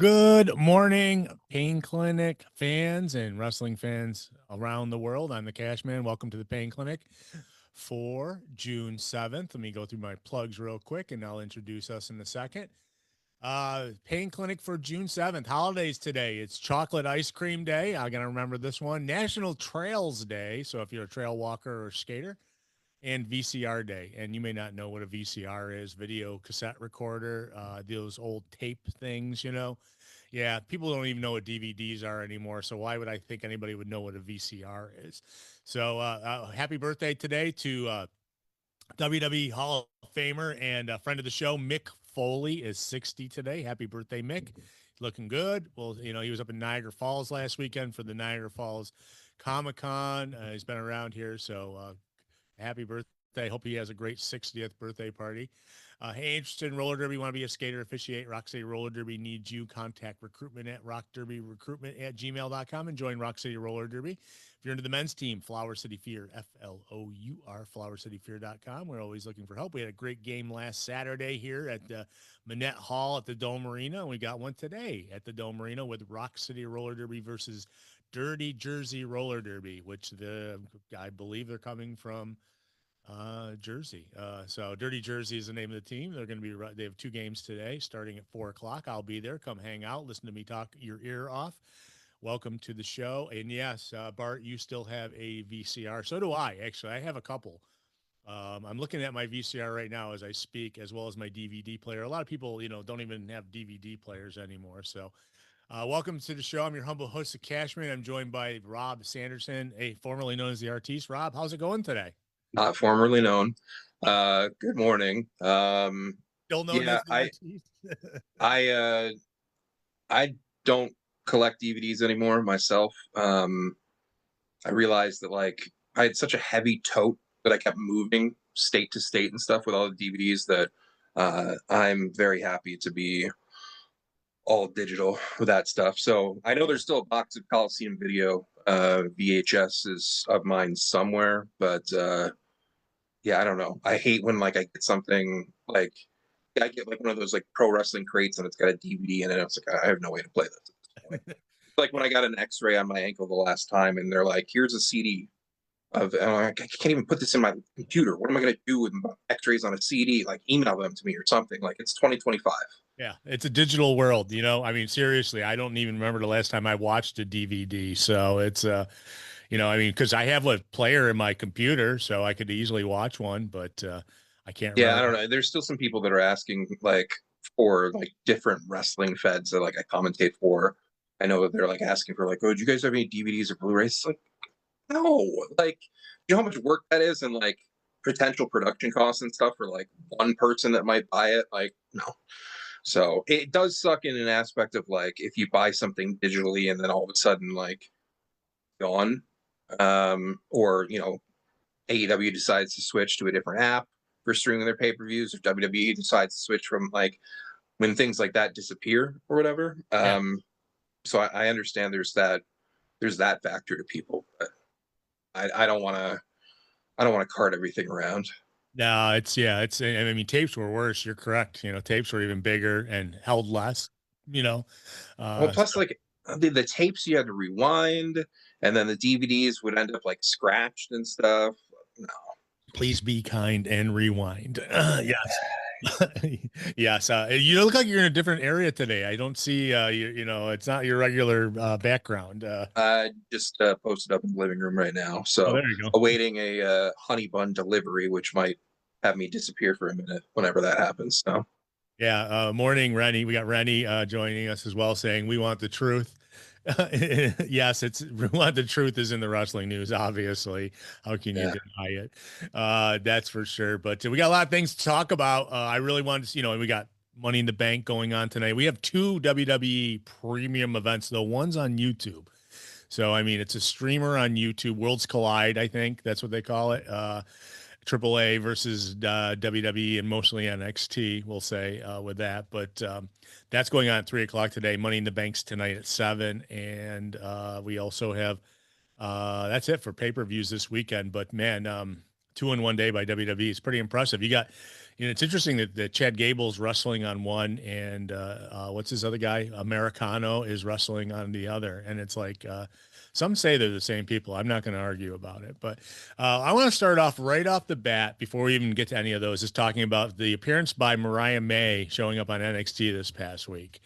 Good morning, Pain Clinic fans and wrestling fans around the world. I'm the Cashman. Welcome to the Pain Clinic for June 7th. Let me go through my plugs real quick and I'll introduce us in a second. Pain Clinic for June 7th. Holidays today. It's Chocolate Ice Cream Day. I got to remember this one. National Trails Day. So if you're a trail walker or skater, and VCR Day. And you may not know what a VCR is, video cassette recorder, those old tape things, Yeah, people don't even know what DVDs are anymore. So why would I think anybody would know what a VCR is? So happy birthday today to WWE Hall of Famer and a friend of the show, Mick Foley is 60 today. Happy birthday, Mick. Looking good. Well, he was up in Niagara Falls last weekend for the Niagara Falls Comic-Con. He's been around here, so happy birthday. Hope he has a great 60th birthday party. Hey, interested in roller derby, want to be a skater, officiate, Rock City Roller Derby needs you. Contact recruitment at rockderbyrecruitment@gmail.com and join Rock City Roller Derby. If you're into the men's team, Flower City Fear, FLOUR, flowercityfear.com. We're always looking for help. We had a great game last Saturday here at the Manette Hall at the Dome Arena, and we got one today at the Dome Arena with Rock City Roller Derby versus Dirty Jersey Roller Derby, which I believe they're coming from Jersey. So Dirty Jersey is the name of the team. They have two games today starting at 4 o'clock. I'll be there. Come hang out. Listen to me talk your ear off. Welcome to the show. And yes, Bart, you still have a VCR. So do I, actually. I have a couple. I'm looking at my VCR right now as I speak, as well as my DVD player. A lot of people, don't even have DVD players anymore. So welcome to the show. I'm your humble host of Cashman. I'm joined by Rob Sanderson, formerly known as the Artiste. Rob, how's it going today? Not formerly known. Good morning. Still known Yeah, as the Artiste. I I don't collect DVDs anymore myself. I realized that I had such a heavy tote that I kept moving state to state and stuff with all the DVDs that I'm very happy to be all digital with that stuff. So I know there's still a box of Coliseum Video VHSs of mine somewhere, but yeah, I don't know. I hate when I get something I get one of those pro wrestling crates and it's got a DVD in it. It's I have no way to play this at this point. Like when I got an X-ray on my ankle the last time, and they're like, "Here's a CD of," and I'm like, I can't even put this in my computer. What am I going to do with X-rays on a CD? Like email them to me or something. Like it's 2025. Yeah, it's a digital world, I mean, seriously, I don't even remember the last time I watched a DVD. So it's I mean, because I have a player in my computer, so I could easily watch one, but I can't Yeah, remember. I don't know. There's still some people that are asking for different wrestling feds that I commentate for. I know that they're asking for oh, do you guys have any DVDs or Blu-rays? It's no, you know how much work that is and potential production costs and stuff for one person that might buy it. No. So it does suck in an aspect of if you buy something digitally and then all of a sudden gone, or AEW decides to switch to a different app for streaming their pay-per-views, or WWE decides to switch from when things like that disappear or whatever. Yeah. So I understand there's that factor to people, but I don't want to cart everything around. No, I mean, tapes were worse. You're correct. Tapes were even bigger and held less, you know. Well, plus So the tapes you had to rewind, and then the DVDs would end up scratched and stuff. No. please be kind and rewind. Yes. Yes. You look like you're in a different area today. I don't see, it's not your regular background. I just posted up in the living room right now, Oh, so there you go. awaiting a honey bun delivery, which might have me disappear for a minute whenever that happens. So Yeah. Morning, Rennie. We got Rennie joining us as well, saying we want the truth. Yes, we want the truth is in the wrestling news. Obviously, how can you yeah, deny it? That's for sure. But we got a lot of things to talk about. I really wanted to, we got Money in the Bank going on tonight. We have two WWE premium events, though. One's on YouTube. So, I mean, it's a streamer on YouTube, Worlds Collide, I think that's what they call it. AAA versus WWE and mostly NXT, we'll say with that. But that's going on at 3 o'clock today. Money in the Bank's tonight at 7. And we also have, that's it for pay-per-views this weekend. But man, 2 in 1 day by WWE is pretty impressive. You got It's interesting that Chad Gable's wrestling on one, and what's his other guy? Americano is wrestling on the other, and it's like some say they're the same people. I'm not going to argue about it, but I want to start off right off the bat before we even get to any of those, is talking about the appearance by Mariah May showing up on NXT this past week.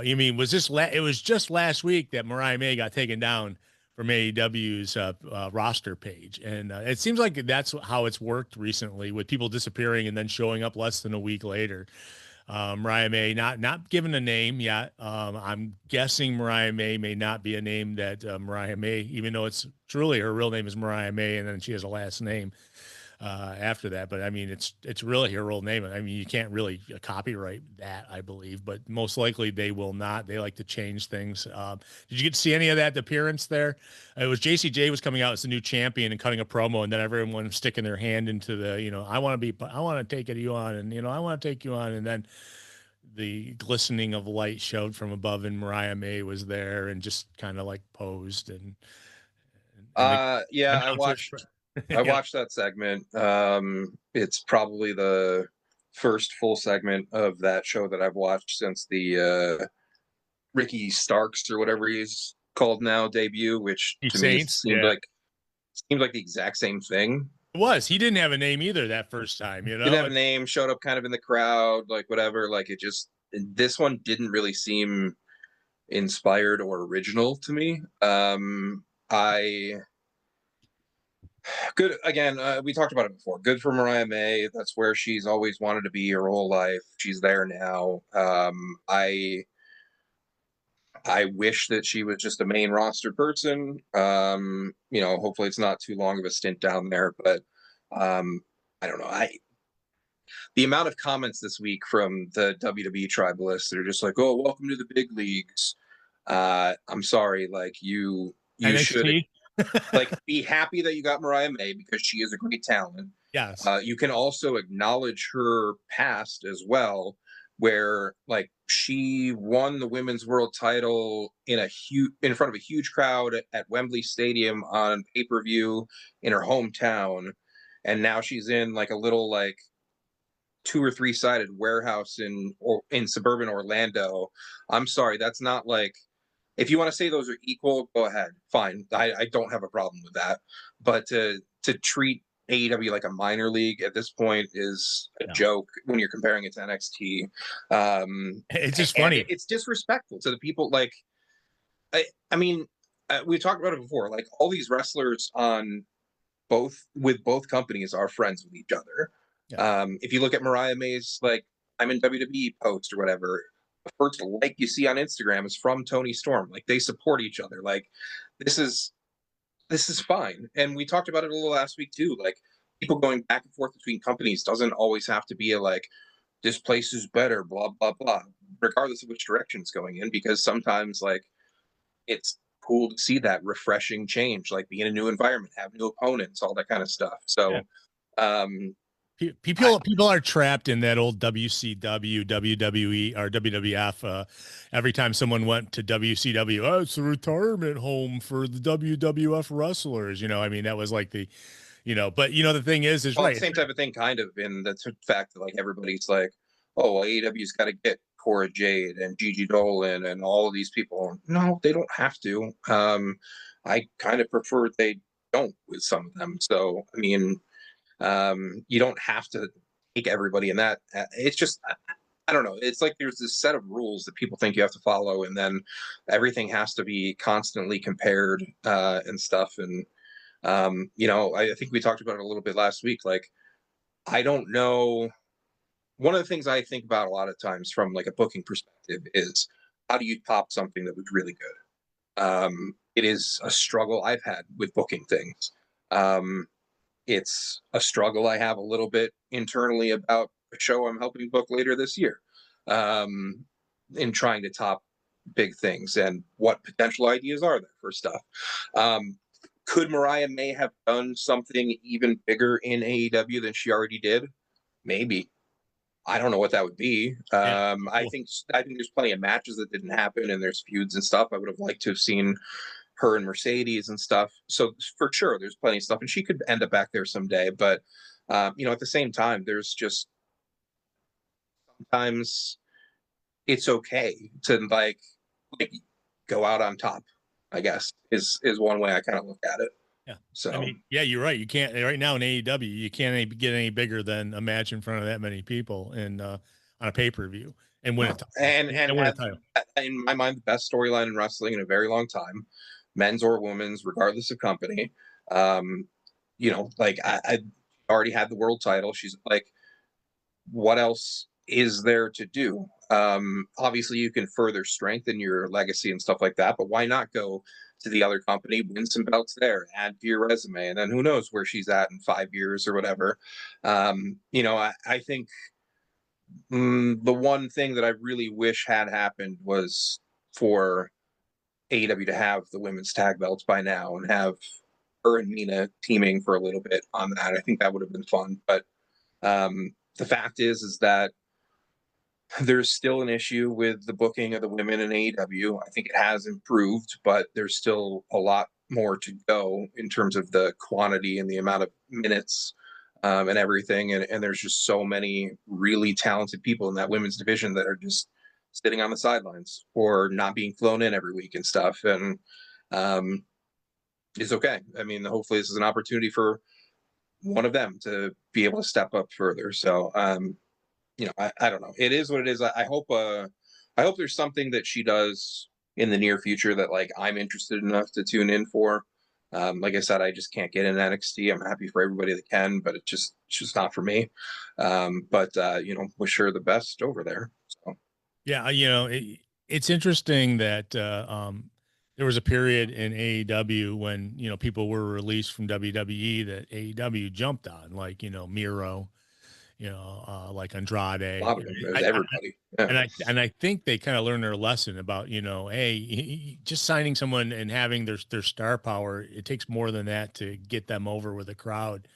You mean was this? It was just last week that Mariah May got taken down from AEW's roster page, and it seems like that's how it's worked recently, with people disappearing and then showing up less than a week later. Mariah May not given a name yet. I'm guessing Mariah may not be a name that Mariah May, even though it's truly her real name is Mariah May, and then she has a last name after that. But I mean, it's really her real name. I mean, you can't really copyright that, I believe, but most likely they will not. They like to change things. Did you get to see any of that appearance there? It was JCJ was coming out as the new champion and cutting a promo, and then everyone was sticking their hand into the, I want to take you on, and I want to take you on, and then the glistening of light showed from above, and Mariah May was there and just kind of like posed yeah, I watched that segment. It's probably the first full segment of that show that I've watched since the Ricky Starks or whatever he's called now debut, which to me seemed like the exact same thing. It was. He didn't have a name either that first time, Didn't have a name, showed up kind of in the crowd, like whatever. Like this one didn't really seem inspired or original to me. Good again. We talked about it before. Good for Mariah May. That's where she's always wanted to be her whole life. She's there now. I wish that she was just a main roster person. Hopefully it's not too long of a stint down there. But I don't know. The amount of comments this week from the WWE tribalists that are just like, "Oh, welcome to the big leagues." I'm sorry, like you should. Like, be happy that you got Mariah May because she is a great talent. Yes. You can also acknowledge her past as well, where like she won the women's world title in front of a huge crowd at Wembley Stadium on pay-per-view in her hometown, and now she's in like a little like 2 or 3 sided warehouse in suburban Orlando. I'm sorry, that's not like. If you want to say those are equal, go ahead. Fine. I don't have a problem with that. But to treat AEW like a minor league at this point is a joke when you're comparing it to NXT. It's just funny. It's disrespectful to the people. Like, I mean, we talked about it before. Like, all these wrestlers with both companies are friends with each other. Yeah. If you look at Mariah May's, like, I'm in WWE post or whatever, the first like you see on Instagram is from Toni Storm. Like, they support each other. Like, this is fine. And we talked about it a little last week too. Like, people going back and forth between companies doesn't always have to be like, this place is better, blah, blah, blah, regardless of which direction it's going in, because sometimes like it's cool to see that refreshing change, like be in a new environment, have new opponents, all that kind of stuff. So, People are trapped in that old WCW, WWE, or WWF. Every time someone went to WCW, oh, it's a retirement home for the WWF wrestlers. I mean, that was like the, but the thing is right. The same type of thing, kind of, in the fact that like everybody's like, oh, well, AEW's got to get Cora Jade and Gigi Dolan and all of these people. No, they don't have to. I kind of prefer they don't with some of them. So, I mean, you don't have to take everybody in that. It's just, I don't know. It's like there's this set of rules that people think you have to follow, and then everything has to be constantly compared and stuff. And I think we talked about it a little bit last week. Like, I don't know. One of the things I think about a lot of times from like a booking perspective is, how do you top something that was really good? It is a struggle I've had with booking things. It's a struggle I have a little bit internally about a show I'm helping book later this year, in trying to top big things and what potential ideas are there for stuff. Could Mariah May have done something even bigger in AEW than she already did? Maybe. I don't know what that would be. Cool. I think there's plenty of matches that didn't happen, and there's feuds and stuff I would have liked to have seen her and Mercedes and stuff. So for sure, there's plenty of stuff, and she could end up back there someday. But at the same time, there's just sometimes it's okay to like go out on top, I guess is one way I kind of look at it. Yeah. I So mean, yeah, you're right. You can't right now in AEW, you can't get any bigger than a match in front of that many people and on a pay-per-view and win a no. title. And And win a title. in my mind, the best storyline in wrestling in a very long time, men's or women's, regardless of company. Um, like I already had the world title. She's like, what else is there to do? Obviously, you can further strengthen your legacy and stuff like that, but why not go to the other company, win some belts there, add to your resume, and then who knows where she's at in 5 years or whatever. I think the one thing that I really wish had happened was for AEW to have the women's tag belts by now and have her and Mina teaming for a little bit on that. I think that would have been fun, but the fact is that there's still an issue with the booking of the women in AEW. I think it has improved, but there's still a lot more to go in terms of the quantity and the amount of minutes and everything. And there's just so many really talented people in that women's division that are just sitting on the sidelines or not being flown in every week and stuff. And it's okay. I mean, hopefully this is an opportunity for one of them to be able to step up further. So I don't know. It is what it is. I hope there's something that she does in the near future that like I'm interested enough to tune in for. Like I said, I just can't get in NXT. I'm happy for everybody that can, but it's just not for me. But wish her the best over there. So Yeah, it's interesting that there was a period in AEW when people were released from WWE that AEW jumped on, like Miro, like Andrade. a lot of them, it was everybody. Yeah. And I think they kind of learned their lesson about hey, just signing someone and having their star power. It takes more than that to get them over with a crowd,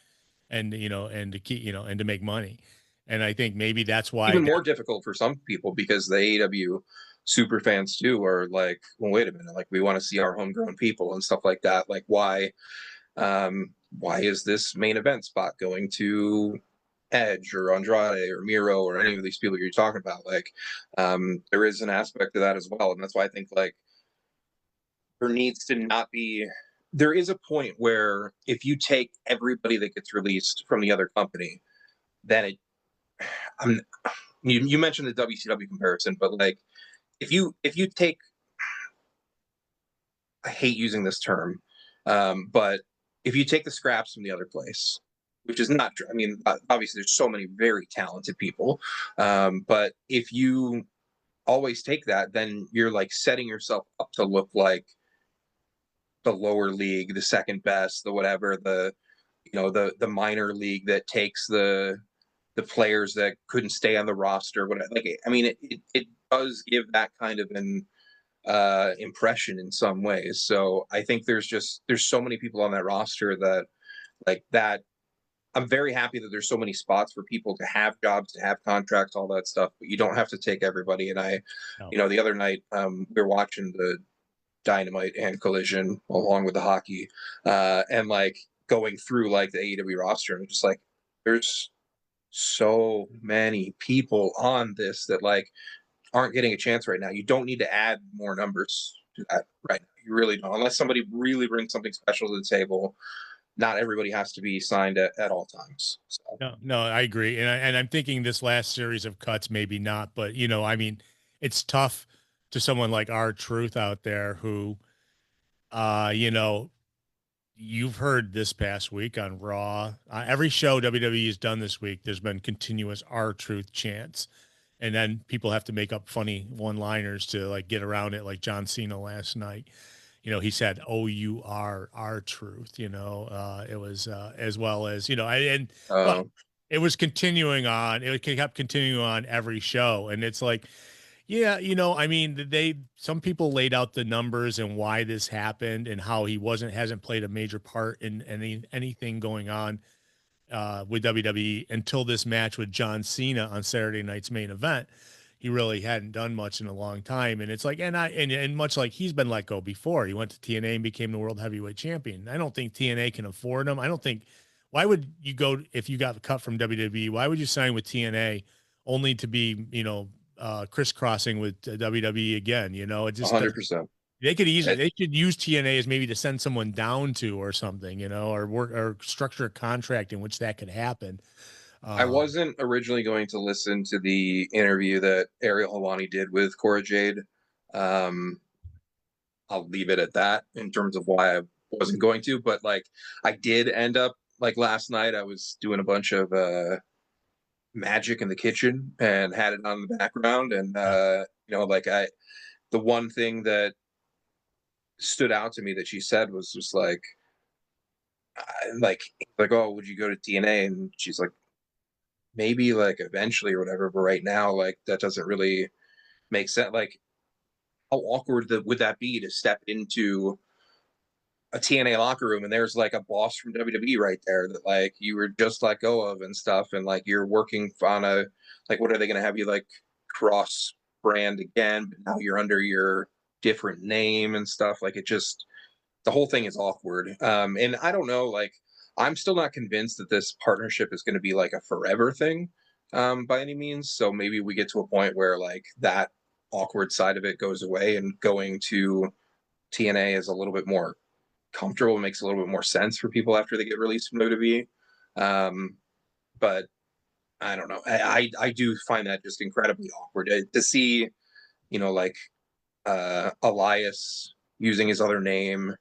and and to keep and to make money. And I think maybe that's why Even more difficult for some people because the AEW super fans too are like, well, wait a minute, like we want to see our homegrown people and stuff like that. Like why is this main event spot going to Edge or Andrade or Miro or any of these people you're talking about? Like, there is an aspect of that as well, and that's why I think like there needs to not be. There is a point where if you take everybody that gets released from the other company, then I'm. You mentioned the WCW comparison, but like if you take, I hate using this term, but if you take the scraps from the other place, which is not true. I mean, obviously, there's so many very talented people, but if you always take that, then you're like setting yourself up to look like the lower league, the second best, the whatever, the minor league that takes the players that couldn't stay on the roster. Whatever. Like, I mean, it does give that kind of an impression in some ways. So I think there's so many people on that roster that like that. I'm very happy that there's so many spots for people to have jobs, to have contracts, all that stuff. But you don't have to take everybody. And no. the other night we were watching the Dynamite and Collision along with the hockey, and like going through like the AEW roster, and just like there's so many people on this that like aren't getting a chance right now. You don't need to add more numbers to that right now. You really don't, unless somebody really brings something special to the table. Not everybody has to be signed at all times. So. No, I agree, and I'm thinking this last series of cuts maybe not, but I mean, it's tough to someone like R-Truth out there who, you've heard this past week on Raw, every show WWE has done this week, there's been continuous R-Truth chants, and then people have to make up funny one-liners to like get around it, like John Cena last night. He said, "Oh, you are R-Truth." It was as well as but it was continuing on. It kept continuing on every show, and it's like, yeah, I mean, some people laid out the numbers and why this happened and how he hasn't played a major part in anything going on with WWE until this match with John Cena on Saturday night's main event. He really hadn't done much in a long time. And it's like, and much like he's been let go before, he went to TNA and became the world heavyweight champion. I don't think TNA can afford him. I don't think, why would you go, if you got cut from WWE, why would you sign with TNA only to be, crisscrossing with WWE again. It just doesn't. 100%. They could easily they should use TNA as maybe to send someone down to or something, or work or structure a contract in which that could happen. I Um, wasn't originally going to listen to the interview that Ariel Helwani did with Cora Jade. Um, I'll leave it at that in terms of why I wasn't going to, but like I did end up like last night I was doing a bunch of magic in the kitchen and had it on in the background and yeah, like the one thing that stood out to me that she said was just like oh would you go to TNA and she's like maybe like eventually or whatever but right now like that doesn't really make sense like how awkward would that be to step into a TNA locker room and there's like a boss from WWE right there that like you were just let go of and stuff and like you're working on a like what are they going to have you like cross brand again but now you're under your different name and stuff like it just the whole thing is awkward and I don't know like I'm still not convinced that this partnership is going to be like a forever thing by any means so maybe we get to a point where like that awkward side of it goes away and going to TNA is a little bit more comfortable, makes a little bit more sense for people after they get released from WWE. But I don't know. I do find that just incredibly awkward to see, like Elias using his other name,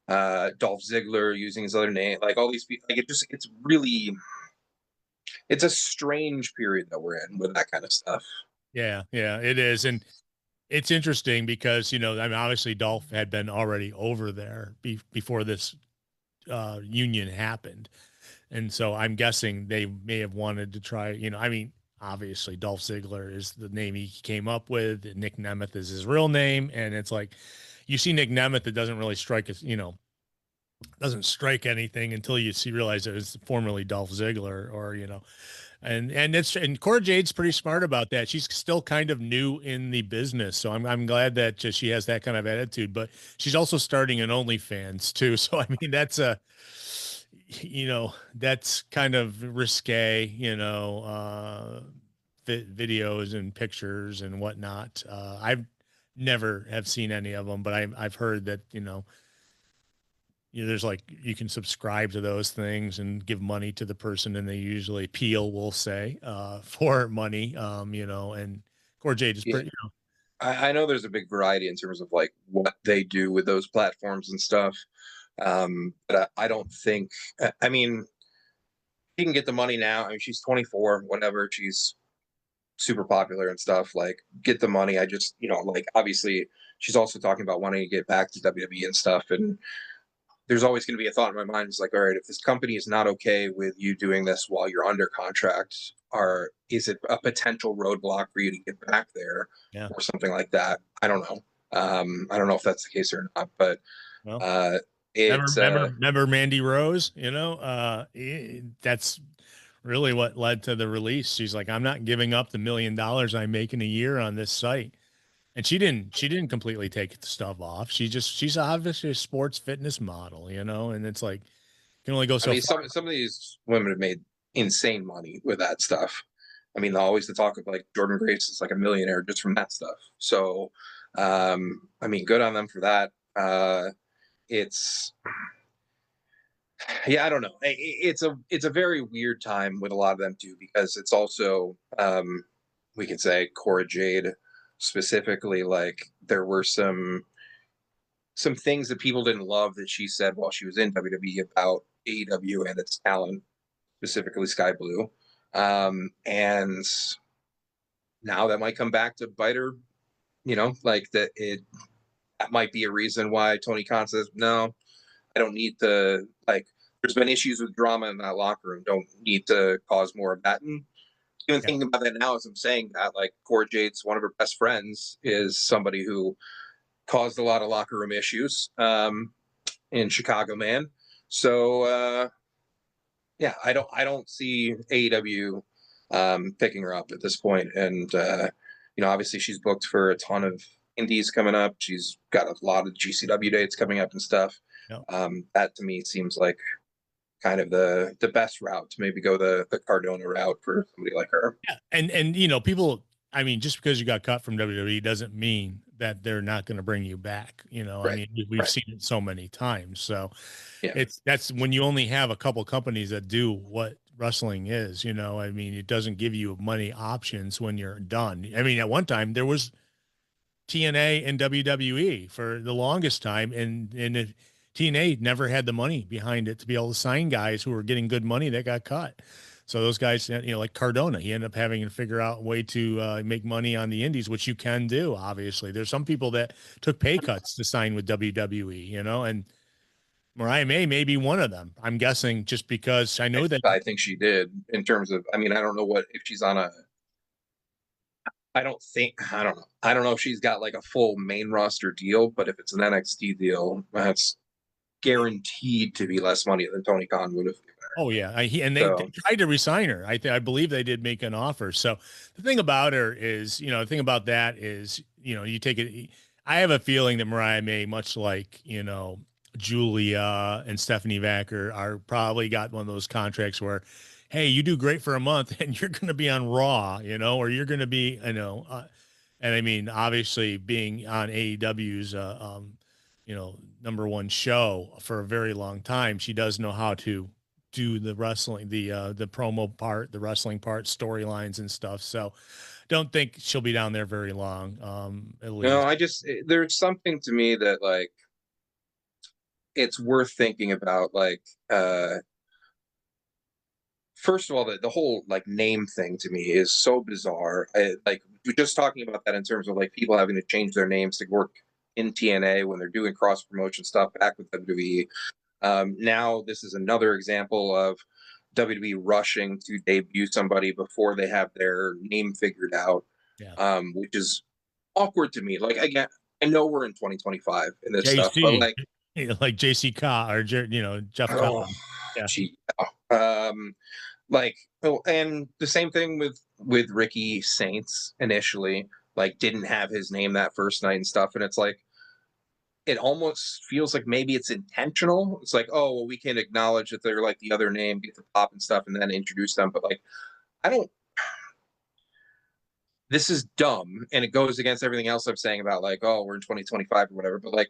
Dolph Ziggler using his other name, like all these people. Like it's really, it's a strange period that we're in with that kind of stuff. yeah, yeah, it is, and it's interesting because I mean, obviously Dolph had been already over there before this union happened, and so I'm guessing they may have wanted to try. I mean, obviously Dolph Ziggler is the name he came up with. Nick Nemeth is his real name, and it's like you see Nick Nemeth, it doesn't really strike us. Doesn't strike anything until you realize it was formerly Dolph Ziggler, or and Cora Jade's pretty smart about that. She's still kind of new in the business, so I'm glad that she has that kind of attitude. But she's also starting an OnlyFans too, so I mean that's kind of risque, videos and pictures and whatnot. I've never have seen any of them, but I've heard that there's like you can subscribe to those things and give money to the person, and they usually Peel will say for money, and Core Jade is Yeah, pretty, I know there's a big variety in terms of like what they do with those platforms and stuff. But I don't think. I mean, she can get the money now. I mean, she's 24, whatever. She's super popular and stuff. Like, get the money. I just, like, obviously, she's also talking about wanting to get back to WWE and stuff. And there's always going to be a thought in my mind is like, all right, if this company is not okay with you doing this while you're under contract, is it a potential roadblock for you to get back there yeah. or something like that? I don't know. I don't know if that's the case or not, but Well, uh, remember, it's remember Mandy Rose, that's really what led to the release. She's like, I'm not giving up the $1 million I make in a year on this site. And she didn't completely take the stuff off. She's obviously a sports fitness model, and it's like can only go I so mean, far. some of these women have made insane money with that stuff. I mean, always the talk of like Jordan Grace is like a millionaire just from that stuff. So, I mean, good on them for that. It's yeah, I don't know. It's a very weird time with a lot of them too because it's also we can say Cora Jade specifically. Like there were some things that people didn't love that she said while she was in WWE about AEW and its talent, specifically Sky Blue. And now that might come back to bite her, like that might be a reason why Tony Khan says, no, I don't need to like there's been issues with drama in that locker room. Don't need to cause more of that. And even Yeah. thinking about that now as I'm saying that, like Cora Jade's one of her best friends is somebody who caused a lot of locker room issues in Chicago, man. So yeah, I don't see AEW picking her up at this point. And obviously she's booked for a ton of indies coming up. She's got a lot of GCW dates coming up and stuff. Yeah. That to me seems like kind of the best route to maybe go the Cardona route for somebody like her. Yeah. And people, I mean, just because you got cut from WWE doesn't mean that they're not going to bring you back. I Right. mean, we've Right. seen it so many times. So Yeah. that's when you only have a couple companies that do what wrestling is. I mean, it doesn't give you money options when you're done. I mean, at one time there was TNA and WWE for the longest time, and TNA never had the money behind it to be able to sign guys who were getting good money that got cut. So those guys, like Cardona, he ended up having to figure out a way to make money on the indies, which you can do. Obviously, there's some people that took pay cuts to sign with WWE, and Mariah may be one of them. I'm guessing just because I know that. I think she did in terms of, I mean, I don't know what, if she's on a, I don't know. I don't know if she's got like a full main roster deal, but if it's an NXT deal, that's guaranteed to be less money than Tony Khan would have. Oh yeah, they So tried to resign her. I believe they did make an offer. So the thing about her is, the thing about that is, you take it. I have a feeling that Mariah May, much like Julia and Stephanie Vacker, are probably got one of those contracts where, hey, you do great for a month and you're going to be on Raw, or you're going to be, and I mean, obviously being on AEW's, number one show for a very long time, she does know how to do the wrestling, the promo part, the wrestling part, storylines and stuff. So don't think she'll be down there very long. At no, least. there's something to me that like it's worth thinking about. Like, first of all, the whole like name thing to me is so bizarre. Like we're just talking about that in terms of like people having to change their names to work in TNA when they're doing cross promotion stuff back with WWE. Now this is another example of WWE rushing to debut somebody before they have their name figured out, Yeah. which is awkward to me. Like again, I know we're in 2025 and this stuff, but JC, like, like JC Cobb or Jeff Cobb. oh, Yeah. gee, like, oh, and the same thing with Ricky Saints initially, like didn't have his name that first night and stuff, and it's like it almost feels like maybe it's intentional. It's like, oh, well, we can acknowledge that they're like the other name, get the pop and stuff, and then introduce them. But like, I don't. This is dumb, and it goes against everything else I'm saying about like, oh, we're in 2025 or whatever. But like,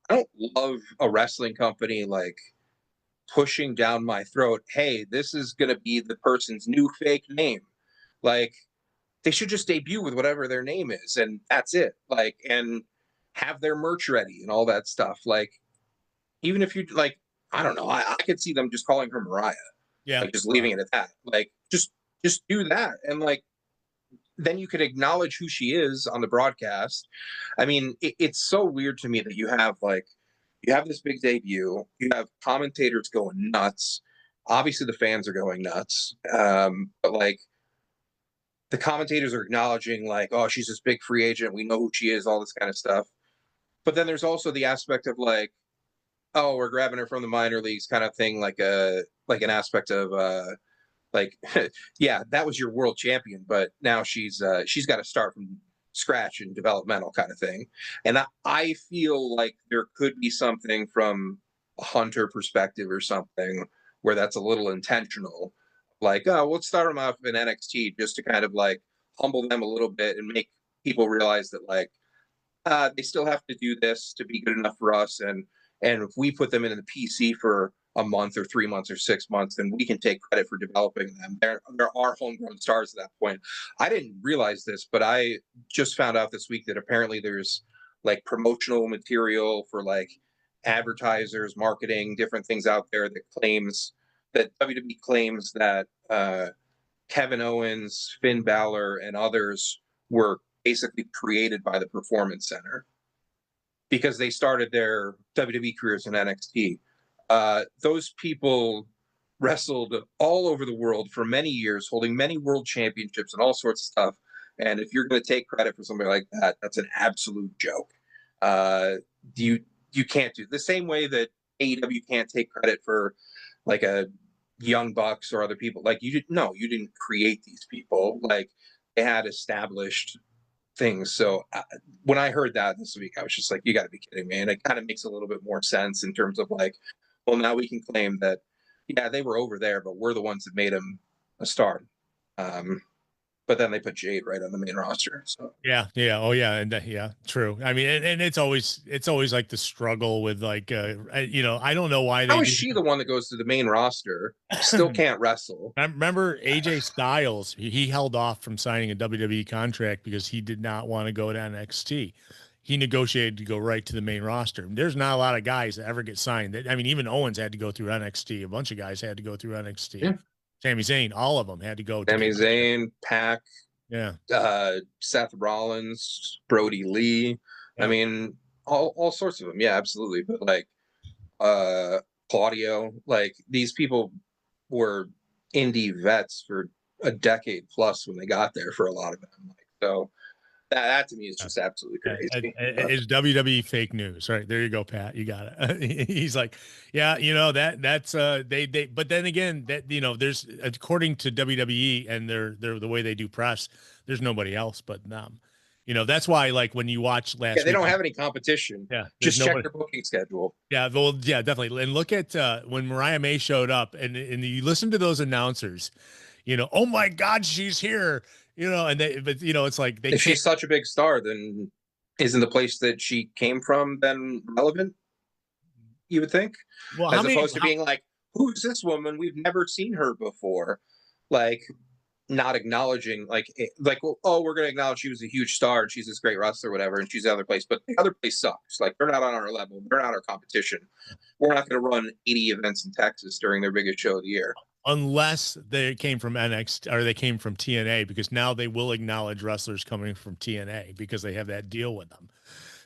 I don't love a wrestling company like pushing down my throat. Hey, this is gonna be the person's new fake name. Like, they should just debut with whatever their name is, and that's it. Like, and have their merch ready and all that stuff. Like, even if you like, I don't know, I could see them just calling her Mariah, Yeah. like just leaving it at that. Like, just do that, and like then you could acknowledge who she is on the broadcast. I mean, it's so weird to me that you have this big debut, you have commentators going nuts. Obviously, the fans are going nuts, but like the commentators are acknowledging like, oh, she's this big free agent, we know who she is, all this kind of stuff. But then there's also the aspect of like, oh, we're grabbing her from the minor leagues kind of thing, like an aspect of like yeah, that was your world champion, but now she's got to start from scratch and developmental kind of thing. And I feel like there could be something from a Hunter perspective or something where that's a little intentional. Like, oh, let's start them off in NXT just to kind of like humble them a little bit and make people realize that like they still have to do this to be good enough for us. And if we put them in the PC for a month or 3 months or 6 months, then we can take credit for developing them. There are homegrown stars at that point. I didn't realize this, but I just found out this week that apparently there's like promotional material for like advertisers, marketing, different things out there that claims that WWE claims that Kevin Owens, Finn Balor, and others were basically created by the Performance Center because they started their WWE careers in NXT. Those people wrestled all over the world for many years, holding many world championships and all sorts of stuff. And if you're going to take credit for somebody like that, that's an absolute joke. Uh, you can't do the same way that AEW can't take credit for like a Young Bucks or other people. Like you didn't create these people. Like they had established things. So when I heard that this week, I was just like, you got to be kidding me. And it kind of makes a little bit more sense in terms of like, well, now we can claim that yeah, they were over there, but we're the ones that made him a star. Um, but then they put Jade right on the main roster. So Yeah, yeah, oh yeah, and yeah, true. I mean, and it's always like the struggle with like, I don't know why how they is do. she the one that goes to the main roster? Still can't wrestle. Remember AJ Styles? He held off from signing a WWE contract because he did not want to go to NXT. He negotiated to go right to the main roster. There's not a lot of guys that ever get signed. I mean, even Owens had to go through NXT. A bunch of guys had to go through NXT. Yeah. Sami Zayn, all of them had to go to Sami get there. Zayn, Pac, Yeah, Seth Rollins, Brody Lee. I yeah. mean, all sorts of them. Yeah, absolutely. But like Claudio, like these people were indie vets for a decade plus when they got there for a lot of them. Like, so that to me is just absolutely crazy. But Is WWE fake news, right? There you go, Pat. You got it. He's like, yeah, that's they. But then again, that there's according to WWE and their the way they do press, there's nobody else but them. That's why like when you watch yeah, last they week, don't have any competition. yeah, there's Just check nobody. their booking schedule. Yeah, well, yeah, definitely. And look at when Mariah May showed up, and you listen to those announcers. Oh my God, she's here. And but it's like they If can't. she's such a big star, then isn't the place that she came from then relevant? You would think, Well, how as many? opposed to being like, "Who's this woman? We've never seen her before." Like, not acknowledging, like, well, oh, we're going to acknowledge she was a huge star and she's this great wrestler, whatever, and she's the other place, but the other place sucks. Like, they're not on our level. They're not our competition. We're not going to run 80 events in Texas during their biggest show of the year. Unless they came from NXT or they came from TNA, because now they will acknowledge wrestlers coming from TNA because they have that deal with them.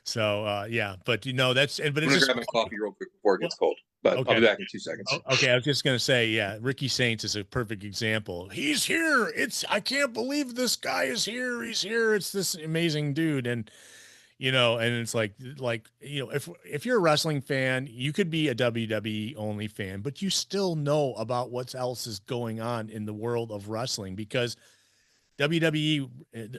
So yeah, but that's but I'm it's going to just grab my coffee real quick before it well, gets cold, but I'll okay. be back in 2 seconds. Okay, I was just gonna say, yeah, Ricky Saints is a perfect example. He's here. I can't believe this guy is here. He's here. It's this amazing dude, and and it's like if you're a wrestling fan, you could be a WWE only fan, but you still know about what else is going on in the world of wrestling because WWE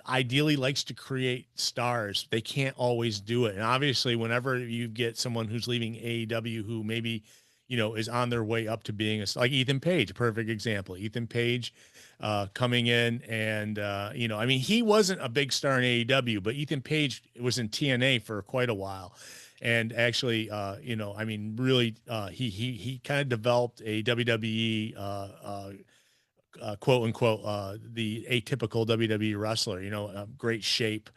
ideally likes to create stars. They can't always do it. And obviously, whenever you get someone who's leaving AEW who maybe, is on their way up to being like Ethan Page, a perfect example. Ethan Page coming in and, I mean, he wasn't a big star in AEW, but Ethan Page was in TNA for quite a while. And actually, I mean, really, he kind of developed a WWE quote unquote the atypical WWE wrestler, great shape,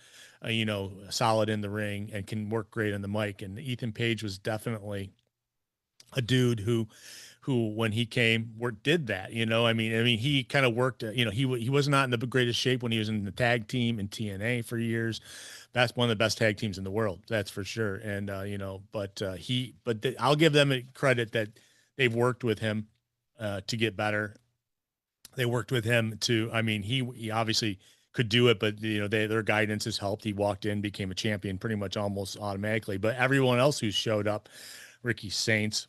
solid in the ring and can work great on the mic. And Ethan Page was definitely a dude who when he came did that, I mean he kind of worked, he was not in the greatest shape when he was in the tag team in TNA for years. That's one of the best tag teams in the world, that's for sure. And I'll give them credit that they've worked with him to get better. They worked with him to, I mean, he obviously could do it, but their guidance has helped. He walked in, became a champion pretty much almost automatically. But everyone else who showed up, Ricky Saints,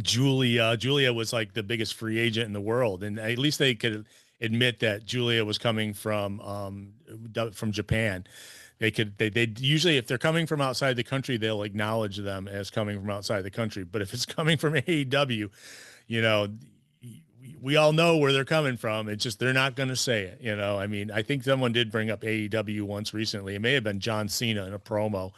Julia was like the biggest free agent in the world, and at least they could admit that Julia was coming from Japan. They usually, if they're coming from outside the country, they'll acknowledge them as coming from outside the country. But if it's coming from AEW, you know, we all know where they're coming from. It's just they're not going to say it. I mean, I think someone did bring up AEW once recently. It may have been John Cena in a promo,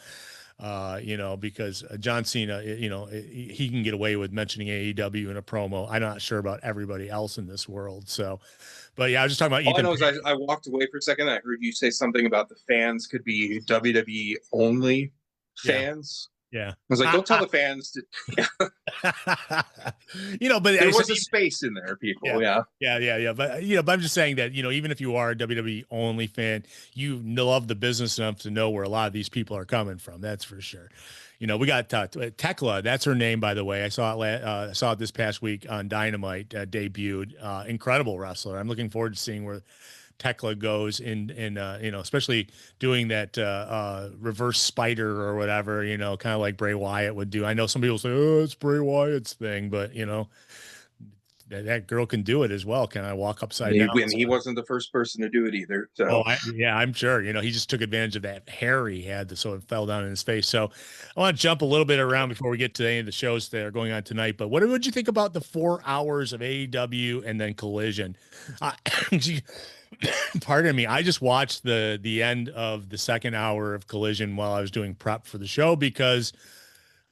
because John Cena, he can get away with mentioning AEW in a promo. I'm not sure about everybody else in this world. So, but yeah, I was just talking about All I Ethan. know is I walked away for a second. I heard you say something about the fans could be WWE only fans. Yeah. I was like, don't tell the fans to, but there was a space in there, people. Yeah. But I'm just saying that, even if you are a WWE only fan, you love the business enough to know where a lot of these people are coming from. That's for sure. We got Tekla. That's her name, by the way. I saw it this past week on Dynamite, debuted. Incredible wrestler. I'm looking forward to seeing where Tekla goes in especially doing that reverse spider or whatever, kind of like Bray Wyatt would do. I know some people say, oh, it's Bray Wyatt's thing, but that girl can do it as well. Can I walk upside down? And he wasn't the first person to do it either. So Yeah, I'm sure. He just took advantage of that hair he had, so it fell down in his face. So I want to jump a little bit around before we get to any of the shows that are going on tonight. But what did you think about the 4 hours of AEW and then Collision? Gee, pardon me. I just watched the end of the second hour of Collision while I was doing prep for the show because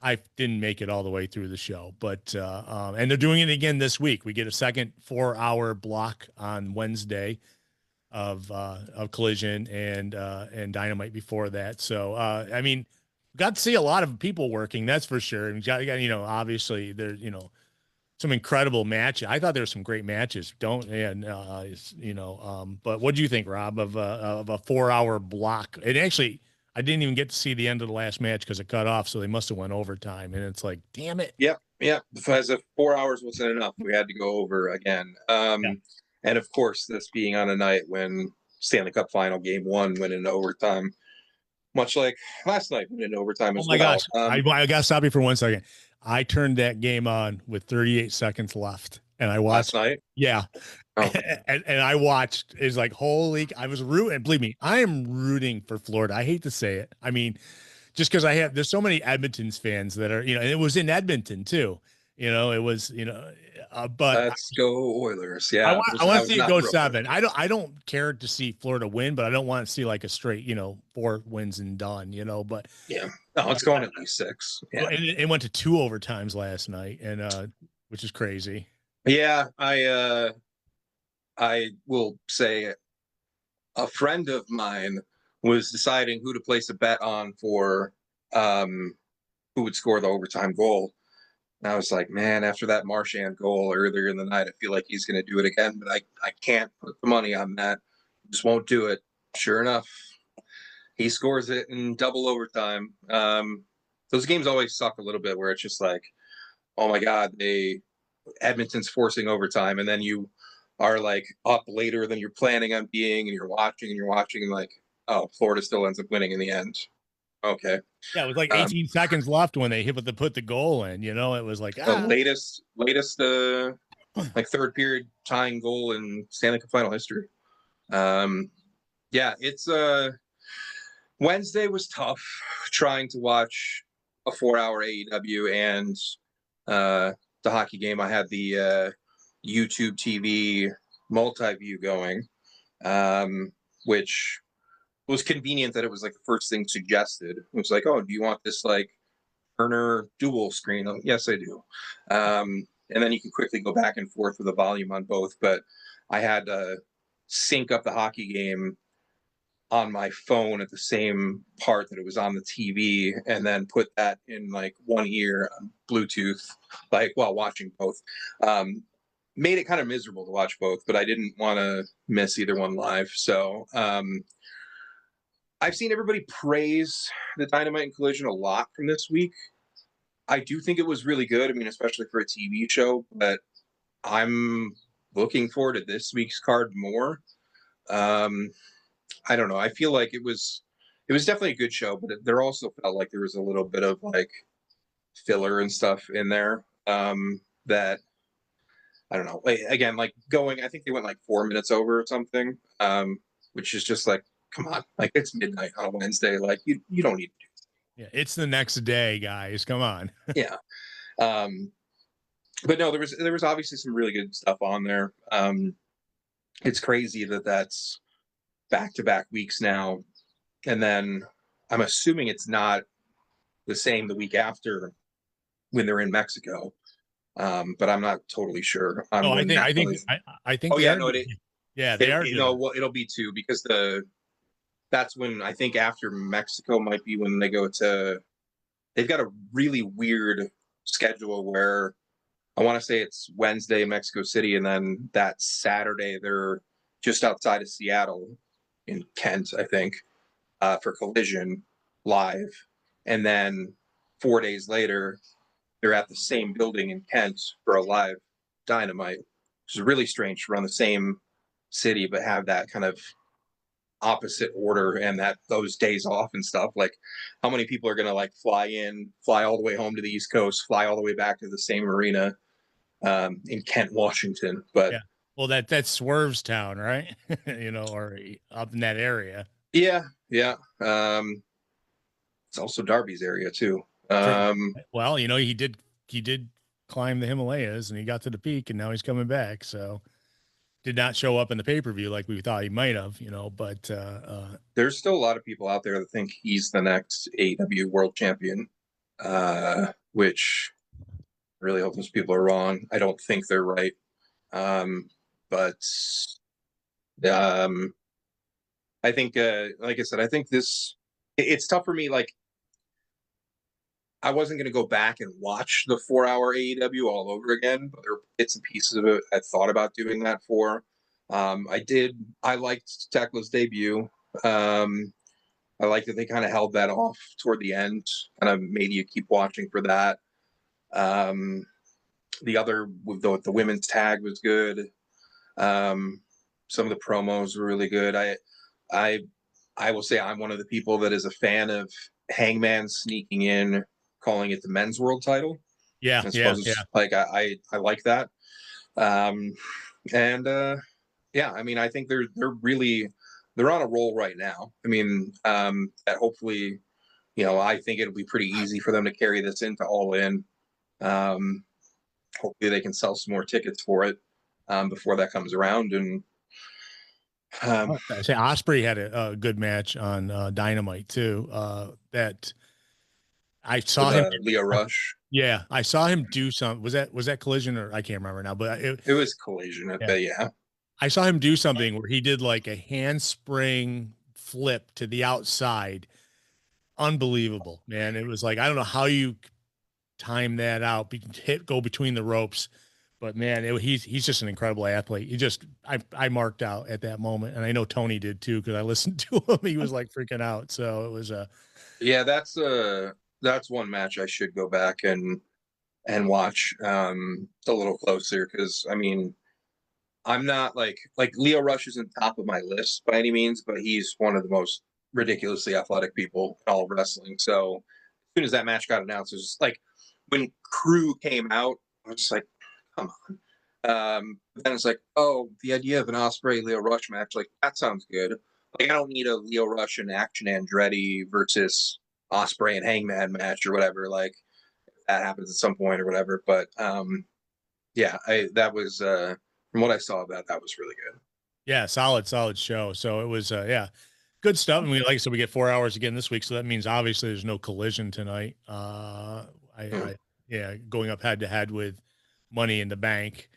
I didn't make it all the way through the show. But and they're doing it again this week. We get a second 4-hour block on Wednesday of Collision and Dynamite before that. So I mean, got to see a lot of people working, that's for sure. And obviously there's some incredible matches. I thought there were some great matches. But what do you think, Rob, of a 4-hour block? And actually, I didn't even get to see the end of the last match because it cut off, so they must have went overtime. And it's like, damn it. Yep. As if 4 hours wasn't enough, we had to go over again. And of course, this being on a night when Stanley Cup Final Game 1 went into overtime, much like last night went into overtime as well. Gosh. I got to stop you for 1 second. I turned that game on with 38 seconds left, and I watched. Last night? Yeah. Oh. And I watched. It's like, holy, I was rooting. Believe me, I am rooting for Florida. I hate to say it. I mean, just because there's so many Edmonton's fans that are, and it was in Edmonton too. It was, but let's go Oilers. Yeah. I want to see it go 7. I don't care to see Florida win, but I don't want to see like a straight, 4 wins and done, but yeah, no, it's going at least 6. Yeah. And it went to 2 overtimes last night, and which is crazy. Yeah. I will say a friend of mine was deciding who to place a bet on for who would score the overtime goal. And I was like, man, after that Marchand goal earlier in the night, I feel like he's going to do it again, but I can't put the money on that. Just won't do it. Sure enough, he scores it in double overtime. Those games always suck a little bit where it's just like, oh my God, Edmonton's forcing overtime. And then you are like up later than you're planning on being, and you're watching and like, oh, Florida still ends up winning in the end. Okay. Yeah, it was like 18 seconds left when they put the goal in. It was like the latest like third period tying goal in Stanley Cup Final history. Yeah, it's Wednesday was tough trying to watch a 4-hour AEW and the hockey game. I had the YouTube TV multi-view going, which was convenient that it was like the first thing suggested. It was like, oh, do you want this like Turner dual screen? Like, yes, I do. And then you can quickly go back and forth with the volume on both. But I had to sync up the hockey game on my phone at the same part that it was on the TV, and then put that in like one ear on Bluetooth, like while watching both. Made it kind of miserable to watch both, but I didn't want to miss either one live. So I've seen everybody praise the Dynamite and Collision a lot from this week. I do think it was really good. I mean, especially for a TV show, but I'm looking forward to this week's card more. I don't know. I feel like it was definitely a good show, but there also felt like there was a little bit of like filler and stuff in there that I don't know. Like, again, like I think they went like 4 minutes over or something, which is just like, come on, like it's midnight on a Wednesday. Like you don't need to do that. Yeah, it's the next day, guys. Come on. Yeah. But no, there was obviously some really good stuff on there. It's crazy that that's back-to-back weeks now. And then I'm assuming it's not the same the week after when they're in Mexico. But I'm not totally sure. I think. Oh yeah, no, they are. Well, it'll be 2 because that's when I think after Mexico might be when they go to. They've got a really weird schedule where I want to say it's Wednesday in Mexico City, and then that Saturday they're just outside of Seattle in Kent, I think, for Collision live, and then 4 days later they're at the same building in Kent for a live Dynamite, which is really strange to run the same city but have that kind of opposite order and those days off and stuff. Like, how many people are going to like fly all the way home to the East Coast, fly all the way back to the same arena in Kent, Washington. But Yeah. Well, that's Swerve's town, right? Or up in that area. yeah, yeah. It's also Darby's area too. True. Well, he did climb the Himalayas and he got to the peak and now he's coming back. So did not show up in the pay-per-view like we thought he might have, but There's still a lot of people out there that think he's the next AEW world champion, which I really hope those people are wrong. I don't think they're right. But I think, like I said, I think it's tough for me. Like, I wasn't going to go back and watch the 4 hour AEW all over again, but there were bits and pieces of it I thought about doing that for. I did. I liked Tekla's debut. I like that they kind of held that off toward the end, kind of made you keep watching for that. The other with the women's tag was good. Some of the promos were really good. I will say I'm one of the people that is a fan of Hangman sneaking in, calling it the men's world title. yeah, I yeah, suppose yeah. like I like that. And yeah, I mean, I think they're on a roll right now. I mean, that hopefully, I think it'll be pretty easy for them to carry this into All In. Hopefully they can sell some more tickets for it before that comes around. And I say Osprey had a good match on Dynamite too. That I saw with him. Leo Rush, Yeah, I saw him do some. Was that Collision or I can't remember now? But it was Collision. yeah, But yeah, I saw him do something where he did like a handspring flip to the outside. Unbelievable, man! It was like I don't know how you time that out, go between the ropes. But man, he's just an incredible athlete. I marked out at that moment, and I know Tony did too because I listened to him. He was like freaking out. So it was yeah. That's one match I should go back and watch a little closer because I mean I'm not like Leo Rush isn't top of my list by any means, but he's one of the most ridiculously athletic people in all of wrestling. So as soon as that match got announced, it was just like when Crew came out, I was just like, come on. Then it's like, oh, the idea of an Osprey Leo Rush match, like that sounds good. Like I don't need a Leo Rush and Action Andretti versus Osprey and Hangman match or whatever. Like that happens at some point or whatever. But yeah, that was from what I saw of that was really good. yeah, solid show. So it was yeah, good stuff. And like I said, we get 4 hours again this week, so that means obviously there's no Collision tonight. Hmm. Yeah, going up head to head with Money in the Bank.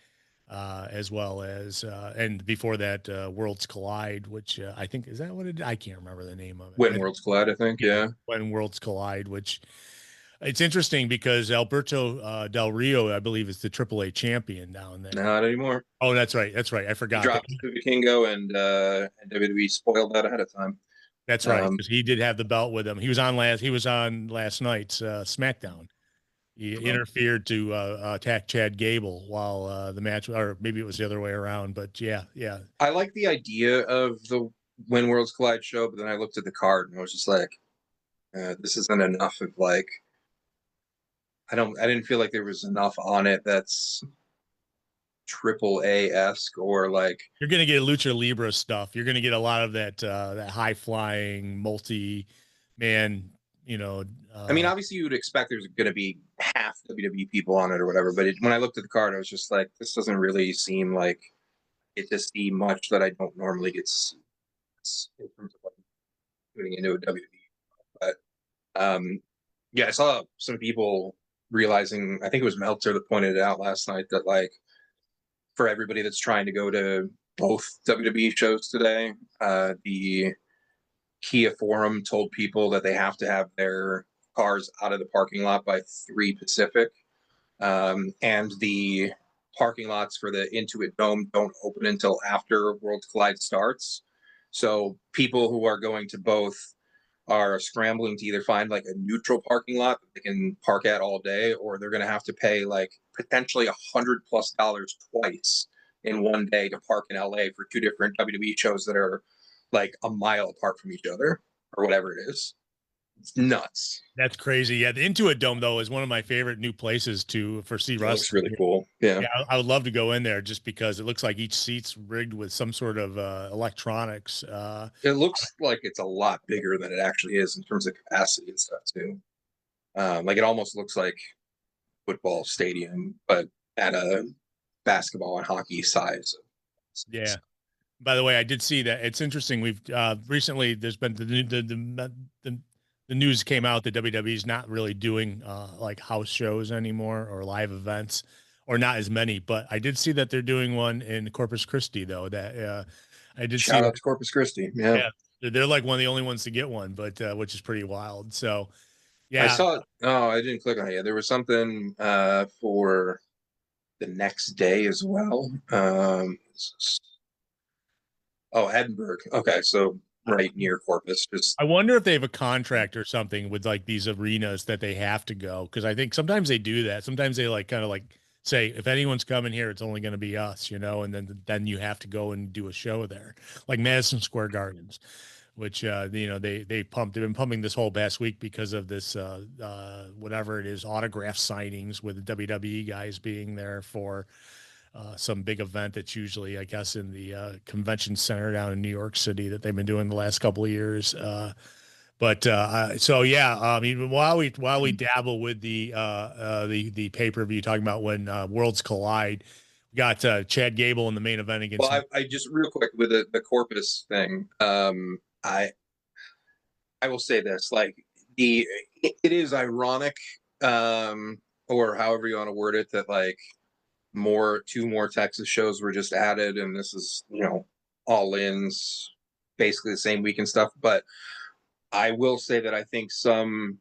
As well as and before that, Worlds Collide, which I think is that what it? I can't remember the name of it. When Worlds Collide, I think. Yeah, Yeah. when Worlds Collide, which it's interesting because Alberto Del Rio, I believe, is the AAA champion down there. Not anymore. Oh, that's right. That's right. I He forgot that. dropped to Vikingo, and WWE spoiled that ahead of time. That's right, because he did have the belt with him. He was on last night's SmackDown. He interfered to attack Chad Gable while the match, or maybe it was the other way around. But yeah, yeah. I like the idea of the When Worlds Collide show, but then I looked at the card and I was just like, this isn't enough of like. I didn't feel like there was enough on it that's AAA-esque or like. You're gonna get Lucha Libre stuff. You're gonna get a lot of that high flying multi man. I mean, obviously you would expect there's going to be half WWE people on it or whatever, but when I looked at the card, I was just like, this doesn't really seem like it to see much that I don't normally get to see in terms of like tuning into a WWE. But yeah, I saw some people realizing, I think it was Meltzer that pointed it out last night, that like for everybody that's trying to go to both WWE shows today, the Kia Forum told people that they have to have their cars out of the parking lot by 3 Pacific. And the parking lots for the Intuit Dome don't open until after Worlds Collide starts. So people who are going to both are scrambling to either find like a neutral parking lot that they can park at all day, or they're going to have to pay like potentially $100+ twice in one day to park in LA for 2 different WWE shows that are like a mile apart from each other or whatever it is. It's nuts. That's crazy. Yeah, the Intuit Dome though is one of my favorite new places for see It looks wrestling. really cool. Yeah. Yeah, I would love to go in there just because it looks like each seat's rigged with some sort of electronics. It looks like it's a lot bigger than it actually is in terms of capacity and stuff too. Like it almost looks like football stadium, but at a basketball and hockey size. Yeah. By the way, I did see that. It's interesting. We've recently there's been the the news came out that WWE is not really doing like house shows anymore or live events, or not as many. But I did see that they're doing one in Corpus Christi though. That I did see. Shout out to Corpus Christi. Yeah. Yeah, they're like one of the only ones to get one, but which is pretty wild. So I yeah, saw it. Oh, I didn't click on it yet. There was something for the next day as well. Oh, Edinburgh. Okay, so right near Corpus. Just I wonder if they have a contract or something with like these arenas that they have to go, because I think sometimes they do that. Sometimes they like kind of like say if anyone's coming here, it's only going to be us, and then you have to go and do a show there, like Madison Square Gardens, which they've been pumping this whole past week because of this whatever it is autograph signings with the WWE guys being there for some big event that's usually, I guess, in the convention center down in New York City that they've been doing the last couple of years. So yeah, I mean, while we dabble with the pay per view, talking about when worlds collide, we got Chad Gable in the main event against. well, I just real quick with the Corpus thing. I will say this, like it is ironic, or however you want to word it, that like two more Texas shows were just added, and this is all ins basically the same week and stuff. But I will say that I think some